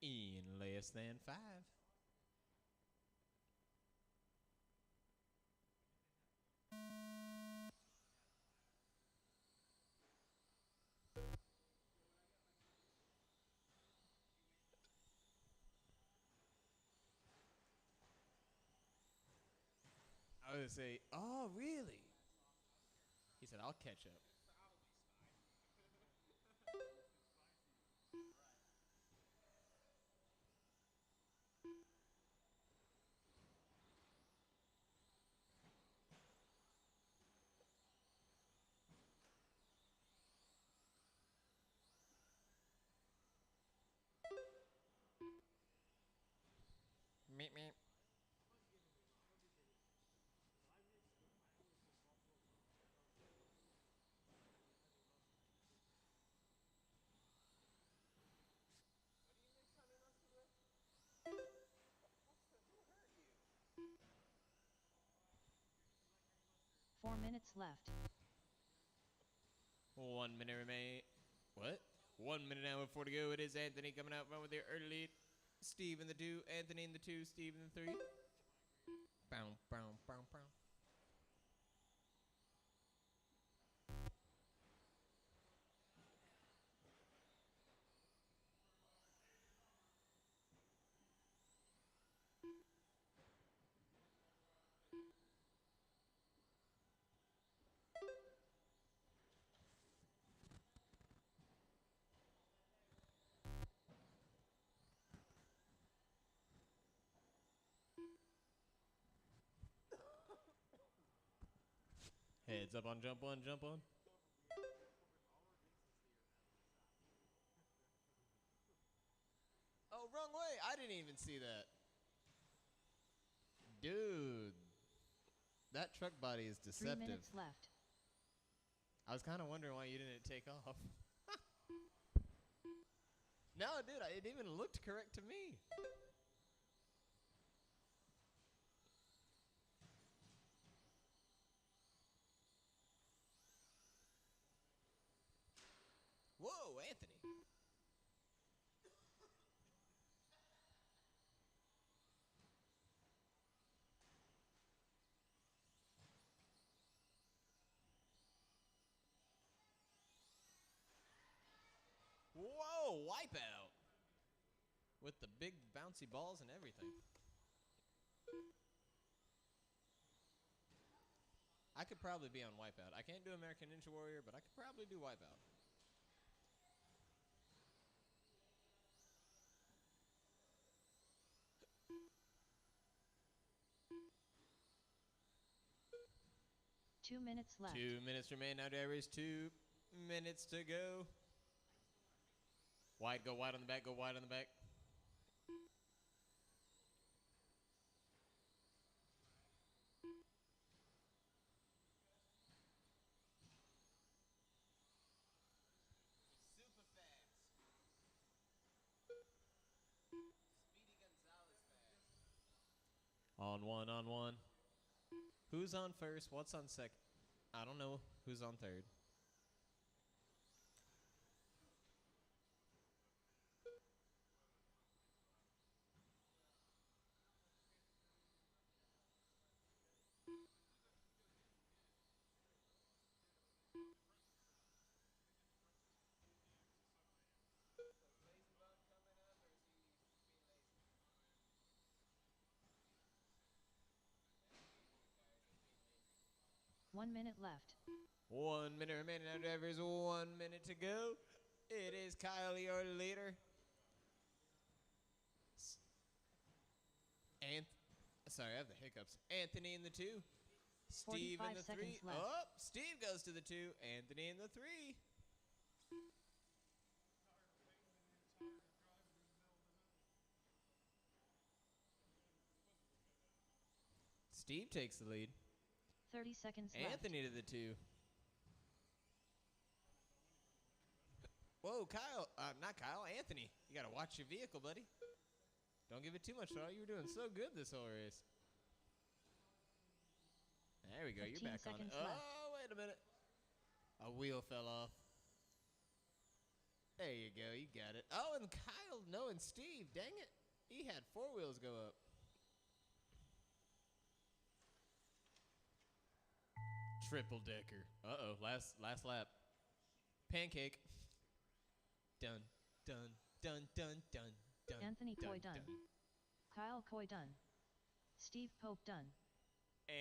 In less than 5. I would say, oh, really? He said, I'll catch up. Meep, meep. What do you next time he wants to do it? Who hurt you? 4 minutes left. 1 minute remain. What? 1 minute now with 4 to go. It is Anthony coming out front with the early lead. Steve in the 2, Anthony in the 2, Steve in the 3. Bow, bow, bow, bow. Heads up on jump one, jump on. Oh, wrong way. I didn't even see that. Dude. That truck body is 3 deceptive. minutes left. I was kind of wondering why you didn't take off. No, dude, it even looked correct to me. Whoa, Anthony. Whoa, wipeout. With the big bouncy balls and everything. I could probably be on wipeout. I can't do American Ninja Warrior, but I could probably do wipeout. Two minutes left. 2 minutes remain. Now there is 2 minutes to go. Wide, go wide on the back, go wide on the back. Super fast. Speedy Gonzalez fast. On one, on one. Who's on first? What's on second? I don't know who's on third. One minute left. 1 minute remaining. Now drivers, 1 minute to go. It is Kyle, your leader. Sorry, I have the hiccups. Anthony in the 2. Steve in 45 the 3. seconds left. Oh, Steve goes to the 2. Anthony in the 3. Steve takes the lead. 30 seconds left. Anthony to the 2. Whoa, Kyle. Not Kyle, Anthony. You got to watch your vehicle, buddy. Don't give it too much throttle. You were doing so good this whole race. There we go. You're 15 back on it. seconds left. Oh, wait a minute. A wheel fell off. There you go. You got it. Oh, and Kyle, no, and Steve. Dang it. He had 4 wheels go up. Triple decker. Uh-oh. Last lap. Pancake. Done. Done. Done. Done. Done. Done. Anthony Coy done. Kyle Coy done. Steve Pope done.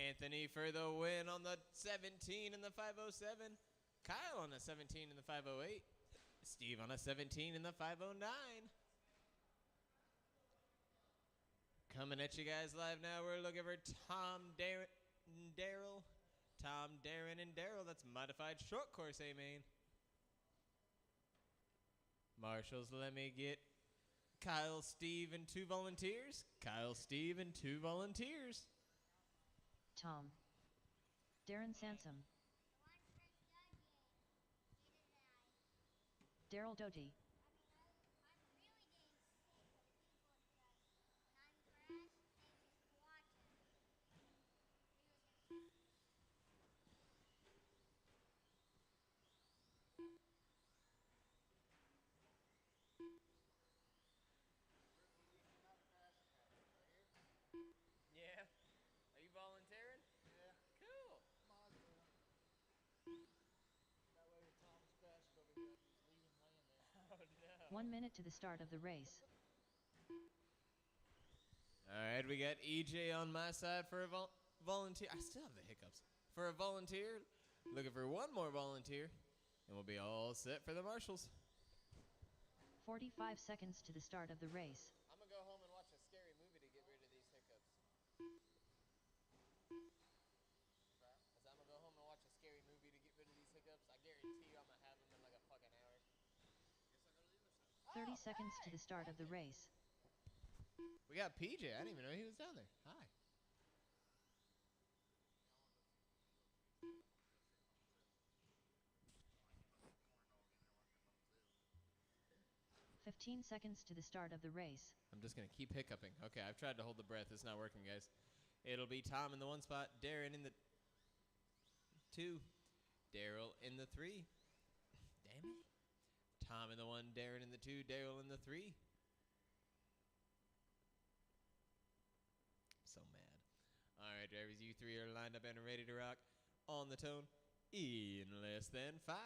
Anthony for the win on the 17 and the 507. Kyle on the 17 and the 508. Steve on a 17 and the 509. Coming at you guys live now. We're looking for Tom, Daryl. Tom, Darren, and Daryl. That's modified short course A main. Marshals, let me get Kyle, Steve, and 2 volunteers. Kyle, Steve, and 2 volunteers. Tom. Darren Sansom. Daryl Doty. Yeah. Are you volunteering? Yeah, Cool. might as well. That way Tom's fast over here, I can just leave him laying there. Oh, no. 1 minute to the start of the race. All right, we got EJ on my side for a volunteer. I still have the hiccups. For a volunteer, looking for 1 more volunteer, and we'll be all set for the marshals. 45 seconds to the start of the race. I'm going to go home and watch a scary movie to get rid of these hiccups. I'm going to go home and watch a scary guarantee you I'm gonna have them in like a fucking hour. 30 seconds to the start of the race. We got PJ. I didn't even know he was down there. Hi. 15 seconds to the start of the race. I'm just going to keep hiccuping. Okay, I've tried to hold the breath. It's not working, guys. It'll be Tom in the 1 spot, Darren in the 2, Daryl in the 3. Damn it. Tom in the 1, Darren in the 2, Daryl in the 3. So mad. All right, drivers, you 3 are lined up and ready to rock on the tone in less than 5.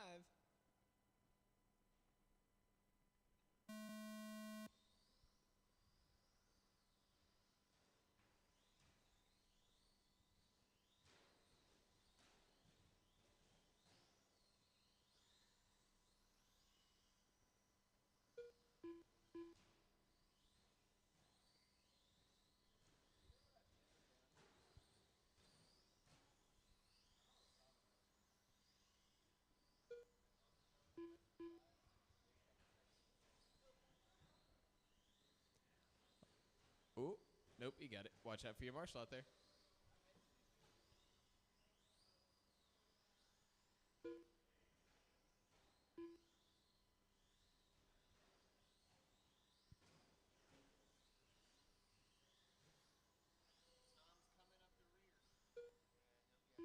Oh, nope, you got it. Watch out for your marshal out there. Tom's coming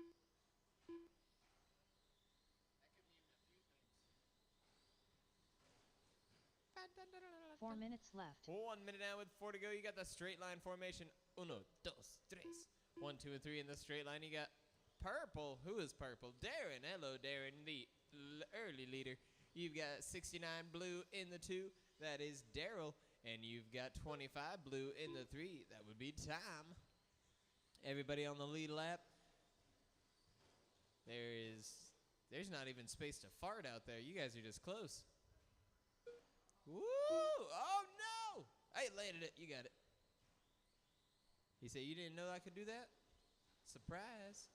up the rear. Yeah, he'll get it. That could mean a few things. 4 minutes left. 1 minute now with 4 to go. You got the straight line formation. Uno, dos, tres. 1, 2, and 3 in the straight line. You got purple. Who is purple? Darren. Hello, Darren, the early leader. You've got 69 blue in the 2. That is Daryl. And you've got 25 blue in the 3. That would be Tom. Everybody on the lead lap. There's not even space to fart out there. You guys are just close. Woo! Oh, no! I landed it. You got it. He said, you didn't know I could do that? Surprise.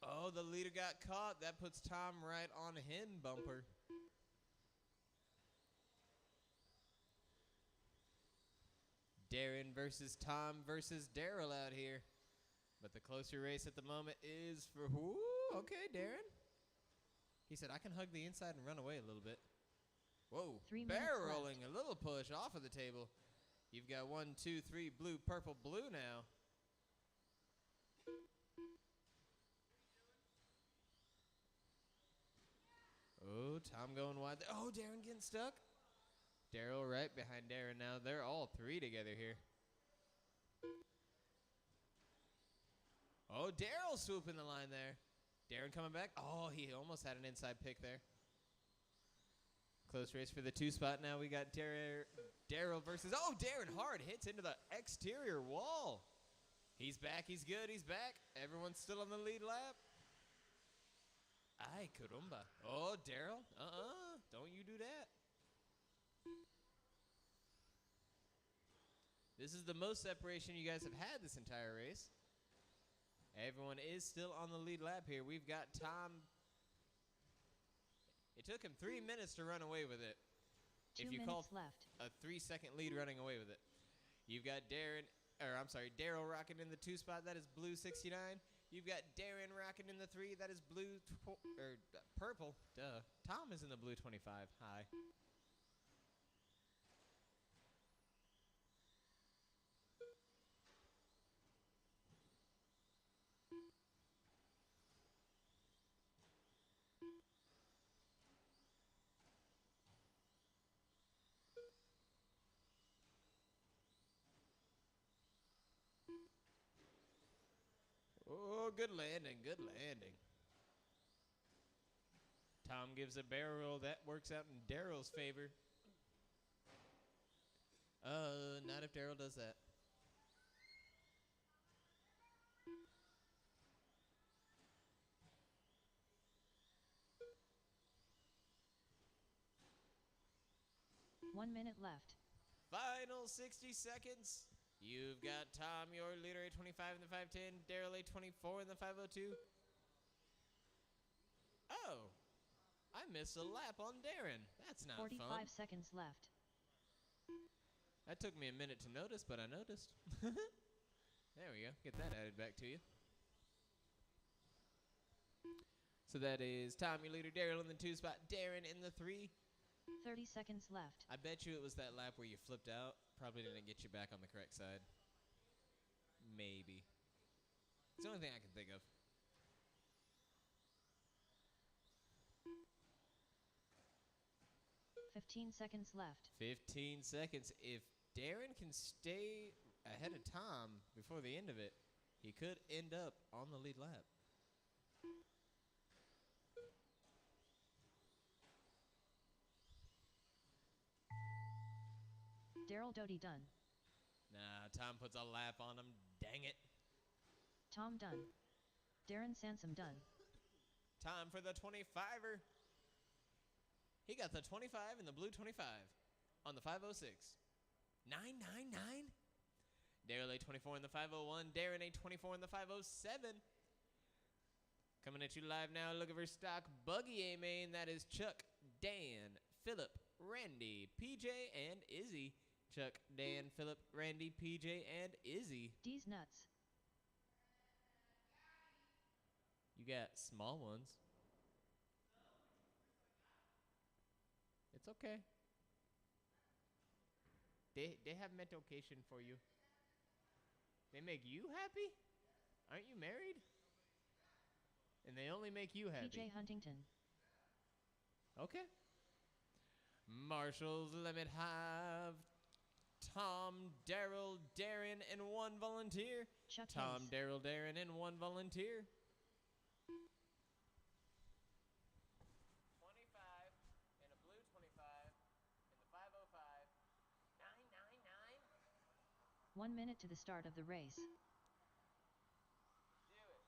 Oh, the leader got caught. That puts Tom right on him bumper. Darren versus Tom versus Daryl out here. But the closer race at the moment is for who? Okay, Darren. He said, I can hug the inside and run away a little bit. Whoa, 3 minutes barreling, left. a little push off of the table. You've got 1, 2, 3, blue, purple, blue now. Oh, Tom going wide. Oh, Darren getting stuck. Daryl right behind Darren now. They're all 3 together here. Oh, Daryl swooping the line there. Darren coming back. Oh, he almost had an inside pick there. Close race for the 2 spot now. We got Daryl versus... Oh, Darren hard hits into the exterior wall. He's back. He's good. He's back. Everyone's still on the lead lap. Ay, caramba. Oh, Daryl. Don't you do that. This is the most separation you guys have had this entire race. Everyone is still on the lead lap here. We've got Tom. It took him 3 minutes to run away with it. 2 If you minutes call left. a 3-second lead running away with it. You've got Daryl rocking in the 2 spot. That is blue 69. You've got Darren rocking in the 3. That is blue purple. Duh. Tom is in the blue 25. Hi. Oh, good landing, good landing. Tom gives a barrel roll. That works out in Daryl's favor. Not if Daryl does that. One minute left. Final 60 seconds. You've got Tom, your leader, at 25 in the 510. Daryl, at 24 in the 502. I missed a lap on Darren. That's not 45 fun. seconds left. That took me a minute to notice, but I noticed. There we go. Get that added back to you. So that is Tommy leader, Daryl in the 2 spot, Darren in the 3. 30 seconds left. I bet you it was that lap where you flipped out. Probably didn't get you back on the correct side. Maybe. It's the only thing I can think of. Fifteen seconds left. 15 seconds. If Darren can stay ahead of Tom before the end of it, he could end up on the lead lap. Daryl Doty done. Nah, Tom puts a lap on him. Dang it. Tom done. Darren Sansom done. Time for the 25er. He got the 25 and the blue 25 on the 506. 999. Daryl A24 in the 501. Darren A24 in the 507. Coming at you live now, looking for stock buggy A main. That is Chuck, Dan, Philip, Randy, PJ, and Izzy. Chuck, Dan, Philip, Randy, PJ, and Izzy. D's nuts. You got small ones. It's okay. They have medication for you. They make you happy? Aren't you married? And they only make you happy. PJ Huntington. Okay. Marshall's Limit Hive. Tom, Daryl, Darren, and 1 volunteer. Chuck Tom, Hayes. Daryl, Darren, and 1 volunteer. 25 and a blue 25 and the 505. 999. 1 minute to the start of the race. Do it.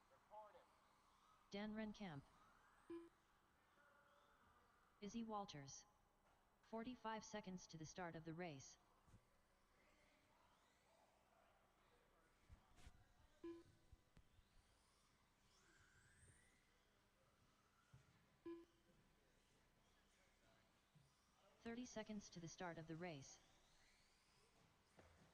Report him. Dan Renkamp. Izzy Walters. 45 seconds to the start of the race. "30 seconds to the start of the race. That's okay.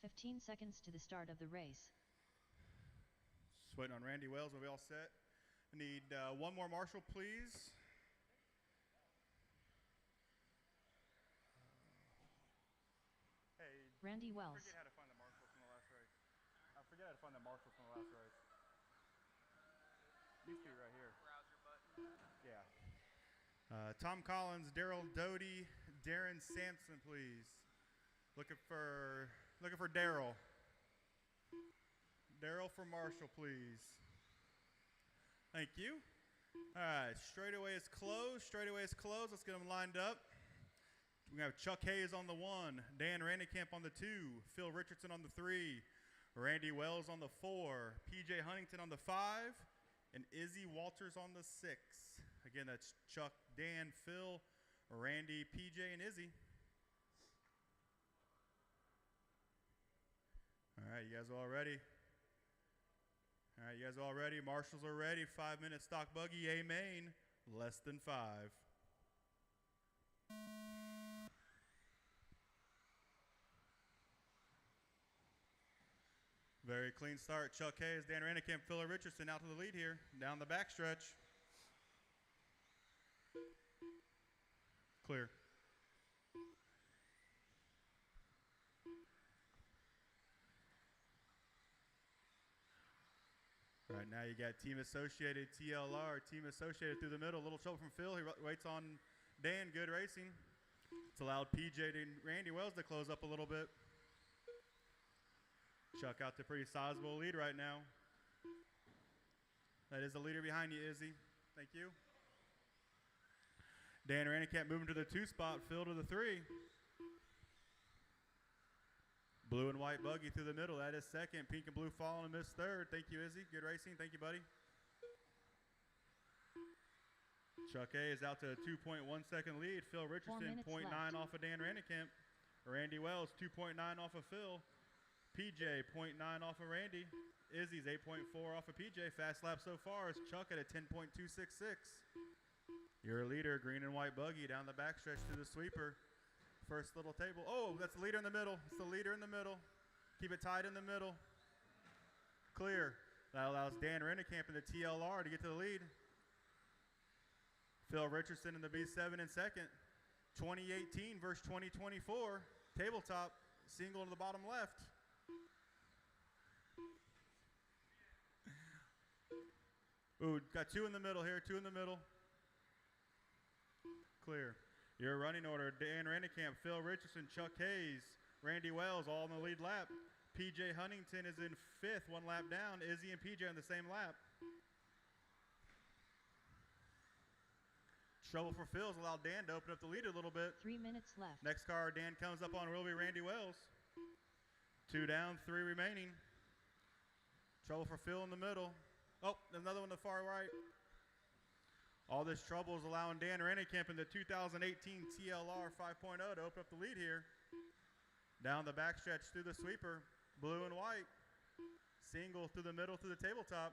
15 seconds to the start of the race. Just waiting on Randy Wells. Are we all set? I need one more marshal, please. Hey, Randy I Wells. forget how to find the marshal from the last race. I forget how to find the marshal from the last race. These two right here. Browser button. Yeah. Tom Collins, Daryl Doty, Darren Sampson, please. Looking for Daryl. Daryl for marshal, please. Thank you. All right, straightaway is closed. Straightaway is closed. Let's get them lined up. We have Chuck Hayes on the 1, Dan Randikamp on the 2, Phil Richardson on the 3, Randy Wells on the 4, PJ Huntington on the 5, and Izzy Walters on the 6. Again, that's Chuck, Dan, Phil, Randy, PJ, and Izzy. All right, you guys all ready? All right, you guys all ready? Marshals are ready. 5-minute stock buggy, A main, less than 5. Very clean start. Chuck Hayes, Dan Randikamp, Phil Richardson out to the lead here, down the backstretch. Clear. All right, now you got Team Associated, TLR, Team Associated through the middle. A little trouble from Phil. He waits on Dan. Good racing. It's allowed PJ and Randy Wells to close up a little bit. Chuck out to pretty sizable lead right now. That is the leader behind you, Izzy. Thank you. Dan Randikamp moving to the 2 spot. Phil to the 3. Blue and white buggy through the middle. That is second. Pink and blue following him is third. Thank you, Izzy. Good racing. Thank you, buddy. Chuck A is out to a 2.1 second lead. Phil Richardson, minutes 0.9 left. off of Dan Rannekamp. Randy Wells, 2.9 off of Phil. PJ, 0.9 off of Randy. Izzy's 8.4 off of PJ. Fast lap so far is Chuck at a 10.266. Your leader, green and white buggy, down the backstretch to the sweeper. First little table. Oh, that's the leader in the middle. It's the leader in the middle. Keep it tight in the middle. Clear. That allows Dan Rennekamp in the TLR to get to the lead. Phil Richardson in the B7 in second. 2018 versus 2024. Tabletop. Single to the bottom left. Ooh, got two in the middle here. Two in the middle. Clear. Your running order, Dan Rennekamp, Phil Richardson, Chuck Hayes, Randy Wells, all in the lead lap. PJ Huntington is in fifth, one lap down. Izzy and PJ on the same lap. Trouble for Phil's allowed Dan to open up the lead a little bit. 3 minutes left. Next car Dan comes up on will be Randy Wells. 2 down, 3 remaining. Trouble for Phil in the middle. Oh, another one to the far right. All this trouble is allowing Dan Rennekamp in the 2018 TLR 5.0 to open up the lead here. Down the backstretch through the sweeper, blue and white. Single through the middle to the tabletop.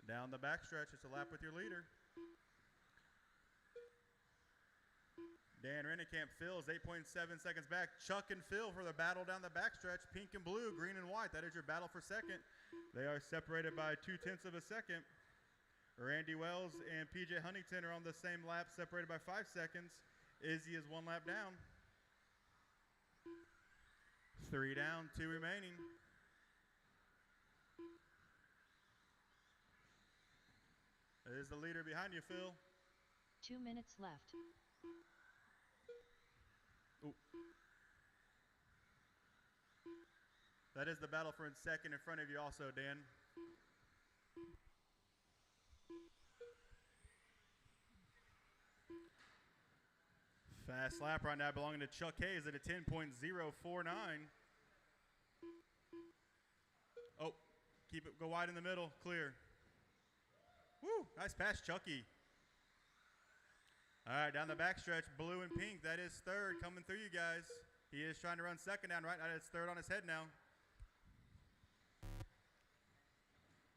Down the backstretch, it's a lap with your leader. Dan Rennekamp, Phil's 8.7 seconds back. Chuck and Phil for the battle down the backstretch. Pink and blue, green and white. That is your battle for second. They are separated by 0.2 of a second. Randy Wells and PJ Huntington are on the same lap, separated by 5 seconds. Izzy is 1 lap down. 3 down, 2 remaining. There's the leader behind you, Phil. 2 minutes left. Ooh. That is the battle for second in front of you also, Dan. Fast lap right now belonging to Chuck Hayes at a 10.049. Oh, keep it, go wide in the middle, clear. Woo, nice pass, Chucky. All right, down the backstretch, blue and pink. That is third coming through you guys. He is trying to run second down right now. It's third on his head now.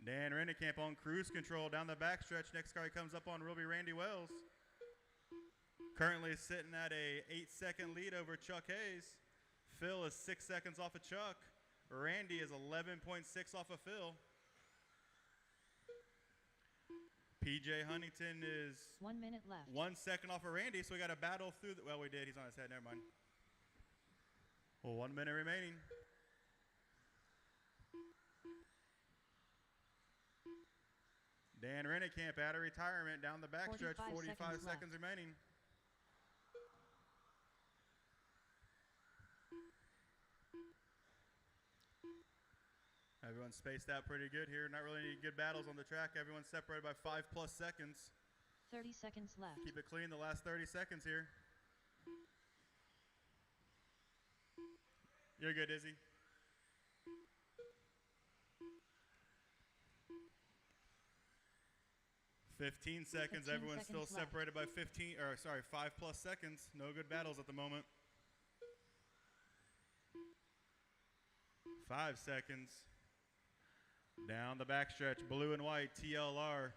Dan Rennekamp on cruise control down the backstretch. Next car he comes up on will be Randy Wells. Currently sitting at a 8-second lead over Chuck Hayes. Phil is 6 seconds off of Chuck. Randy is 11.6 off of Phil. PJ Huntington is 1 minute left. 1 second off of Randy, so we got to battle through the, well, we did. He's on his head. Never mind. Well, 1 minute remaining. Dan Rennekamp out of retirement down the backstretch. 45 seconds remaining. Everyone's spaced out pretty good here. Not really any good battles on the track. Everyone's separated by 5+ seconds. 30 seconds left. Keep it clean the last 30 seconds here. You're good, Izzy. Fifteen seconds. 15 Everyone's still seconds left. separated by 5+ seconds. No good battles at the moment. 5 seconds. Down the backstretch, blue and white, TLR.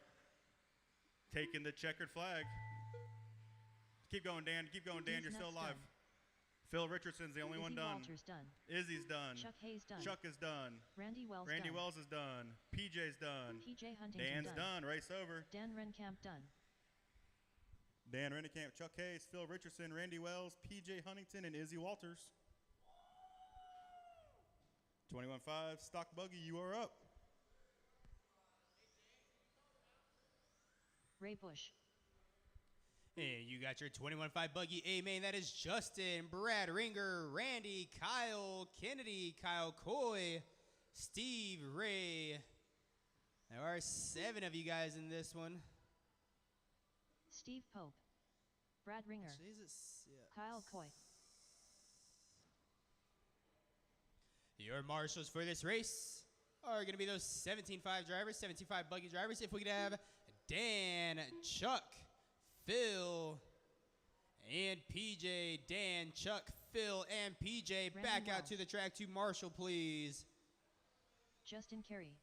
Taking the checkered flag. Keep going, Dan. Keep going, Dan. He's You're still next alive. done. Phil Richardson's the only one done. Walters done. Izzy's done. Chuck Hayes done. Chuck is done. Randy Wells Randy done. Wells is done. PJ's done. PJ Huntington Dan's done. Race over. Dan Renkamp done. Dan Rennekamp, Chuck Hayes, Phil Richardson, Randy Wells, PJ Huntington, and Izzy Walters. 21.5, Stock Buggy, you are up. Ray Bush. And you got your 21.5 buggy A main. That is Justin, Brad Ringer, Randy, Kyle Kennedy, Kyle Coy, Steve Ray. There are 7 of you guys in this one. Steve Pope. Brad Ringer. Jesus. Yeah. Kyle Coy. Your marshals for this race are going to be those 17.5 drivers, 17.5 buggy drivers. If we could have Dan, Chuck, Phil, and PJ. Dan, Chuck, Phil, and PJ back out to the track to Marshall, please. Justin Carey.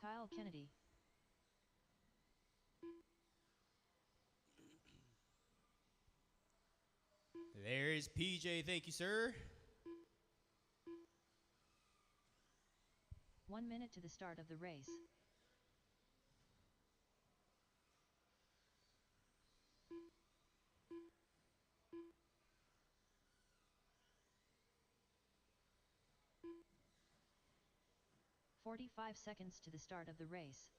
Kyle Kennedy. There's PJ. Thank you, sir. 1 minute to the start of the race. "45 seconds to the start of the race.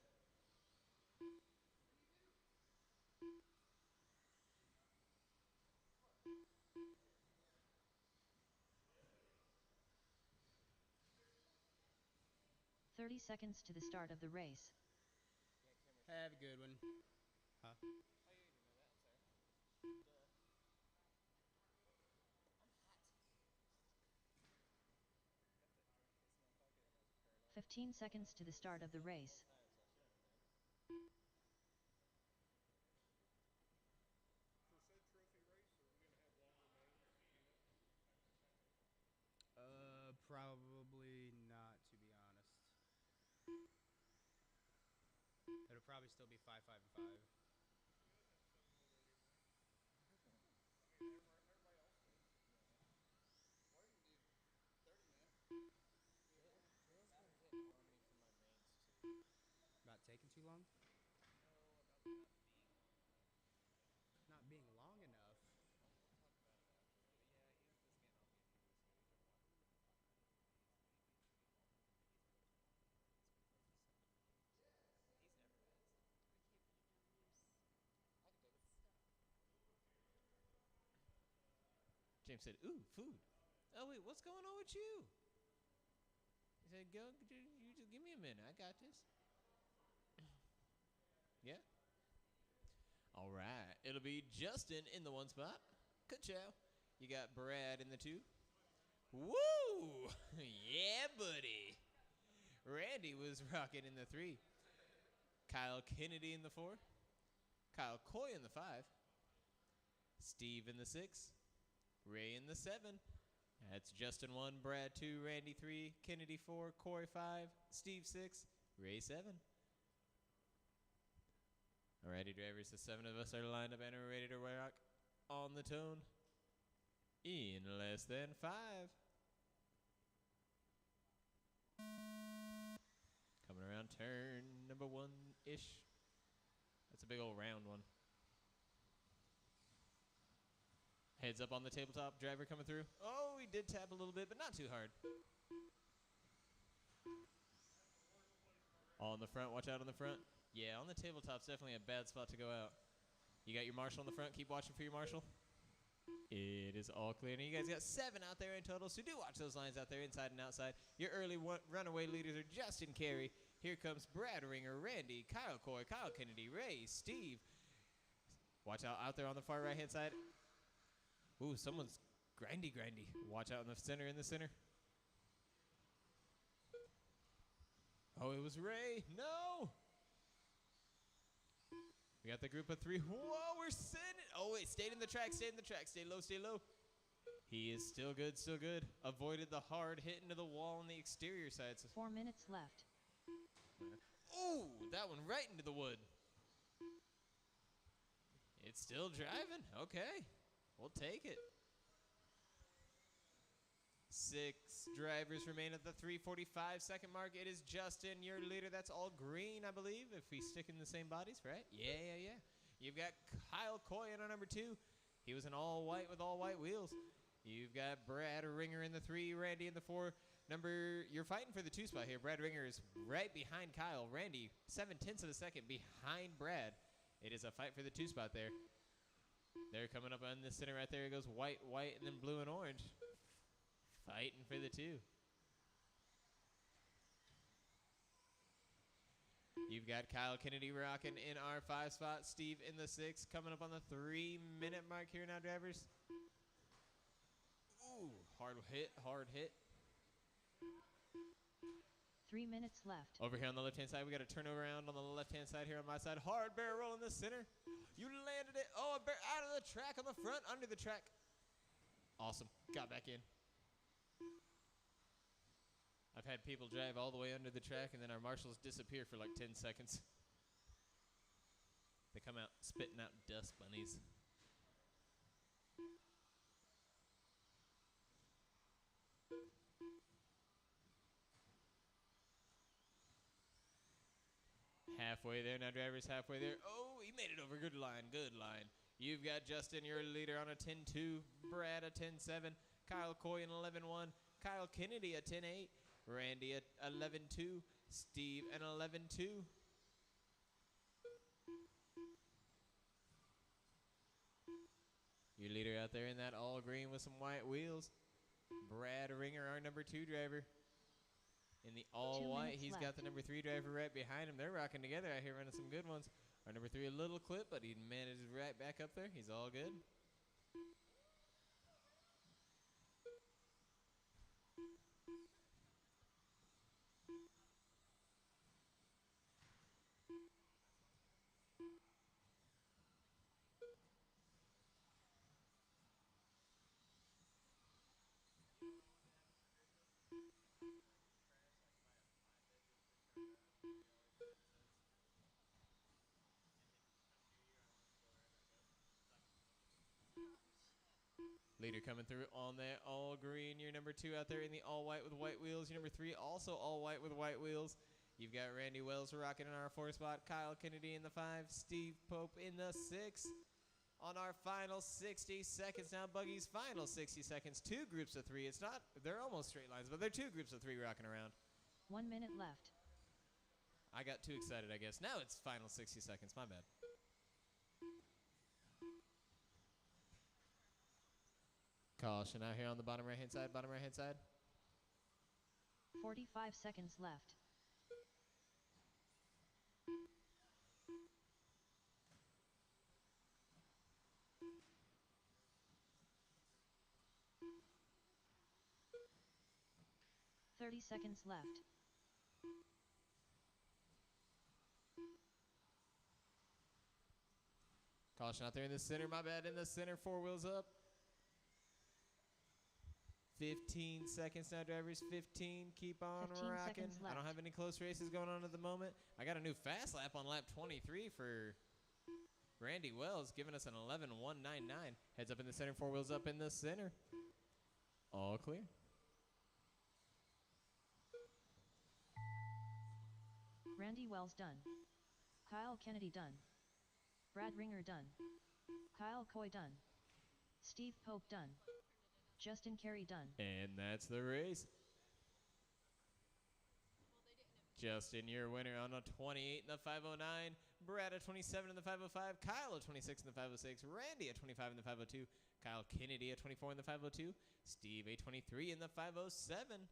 "30 seconds to the start of the race. Have a good one. Huh? 15 seconds to the start of the race. Probably not, to be honest. It'll probably still be 5, 5, and 5. About taking too long? Not being long enough. James said, "Ooh, food." Oh wait, what's going on with you? He said, "Go, you just give me a minute. I got this." Yeah. All right. It'll be Justin in the 1 spot. Ka-chow. You got Brad in the 2. Woo! Yeah, buddy. Randy was rocking in the 3. Kyle Kennedy in the 4. Kyle Coy in the 5. Steve in the 6. Ray in the 7. That's Justin 1, Brad 2, Randy 3, Kennedy 4, Coy 5, Steve 6, Ray 7. Alrighty, drivers, the 7 of us are lined up and are ready to rock on the tone in less than 5. Coming around turn number 1-ish. That's a big old round one. Heads up on the tabletop, driver coming through. Oh, he did tap a little bit, but not too hard. All in the front, watch out on the front. Yeah, on the tabletop's definitely a bad spot to go out. You got your marshal in the front, keep watching for your marshal. It is all clear. Now you guys got 7 out there in total, so do watch those lines out there, inside and outside. Your early runaway leaders are Justin Carey. Here comes Brad Ringer, Randy, Kyle Coy, Kyle Kennedy, Ray, Steve. Watch out there on the far right-hand side. Ooh, someone's grindy. Watch out in the center, Oh, it was Ray. No! We got the group of 3. Whoa, we're sitting. Oh, wait, stayed in the track. Stay low. He is still good. Avoided the hard hit into the wall on the exterior side. 4 minutes left. Ooh, that one right into the wood. It's still driving. Okay. We'll take it. 6 drivers remain at the 3:45-second mark. It is Justin, your leader. That's all green, I believe, if we stick in the same bodies, right? Yeah. You've got Kyle Coy in on number 2. He was in all white with all white wheels. You've got Brad Ringer in the 3, Randy in the 4. You're fighting for the 2 spot here. Brad Ringer is right behind Kyle. Randy, 0.7 of a second behind Brad. It is a fight for the 2 spot there. They're coming up on the center right there. It goes white, and then blue and orange. Fighting for the 2. You've got Kyle Kennedy rocking in our 5 spot. Steve in the 6. Coming up on the 3-minute mark here now, drivers. Ooh, hard hit. 3 minutes left. Over here on the left-hand side, we got to turn around on the left-hand side here on my side. Hard barrel roll in the center. You landed it. Oh, out of the track on the front, under the track. Awesome. Got back in. I've had people drive all the way under the track, and then our marshals disappear for like 10 seconds. They come out spitting out dust bunnies. Halfway there, now driver's halfway there. Oh, he made it over. Good line, good line. You've got Justin, your leader, on a 10-2. Brad, a 10-7. Kyle Coy, an 11-1. Kyle Kennedy, a 10-8. Randy, a 11-2. Steve, an 11-2. Your leader out there in that all green with some white wheels. Brad Ringer, our number 2 driver. In the all white, he's got the number 3 driver right behind him. They're rocking together out here running some good ones. Our number 3, a little clip, but he managed right back up there. He's all good. Leader coming through on that all green. Your number 2 out there in the all white with white wheels. Your number 3 also all white with white wheels. You've got Randy Wells rocking in our 4 spot. Kyle Kennedy in the 5. Steve Pope in the 6. On our final 60 seconds now, Buggy's final 60 seconds. 2 groups of 3. It's not, they're almost straight lines, but they're 2 groups of 3 rocking around. 1 minute left. I got too excited, I guess. Now it's final 60 seconds. My bad. Caution out here on the bottom right-hand side, 45 seconds left. Thirty seconds left. Caution out there in the center, my bad, in the center, 4 wheels up. 15 seconds now, drivers. 15. Keep on 15 rocking. seconds I don't left. have any close races going on at the moment. I got a new fast lap on lap 23 for Randy Wells, giving us an 11.199. Heads up in the center, 4 wheels up in the center. All clear. Randy Wells done. Kyle Kennedy done. Brad Ringer done. Kyle Coy done. Steve Pope done. Justin Carey done. And that's the race. Justin, your winner on a 28 in the 509. Brad, a 27 in the 505. Kyle, a 26 in the 506. Randy, a 25 in the 502. Kyle Kennedy, a 24 in the 502. Steve, a 23 in the 507.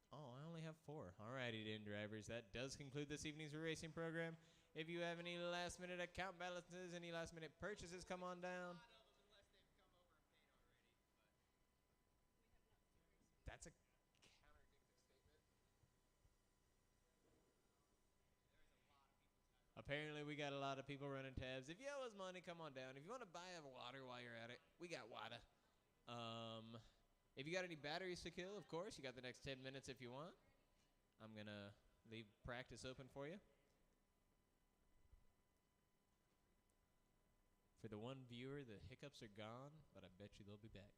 Oh, I only have 4. Alrighty then, drivers. That does conclude this evening's racing program. If you have any last-minute account balances, any last-minute purchases, come on down. That's a counter-dictive statement. Apparently, we got a lot of people running tabs. If you owe us money, come on down. If you want to buy a water while you're at it, we got water. If you got any batteries to kill, of course, you got the next 10 minutes if you want. I'm going to leave practice open for you. For the one viewer, the hiccups are gone, but I bet you they'll be back.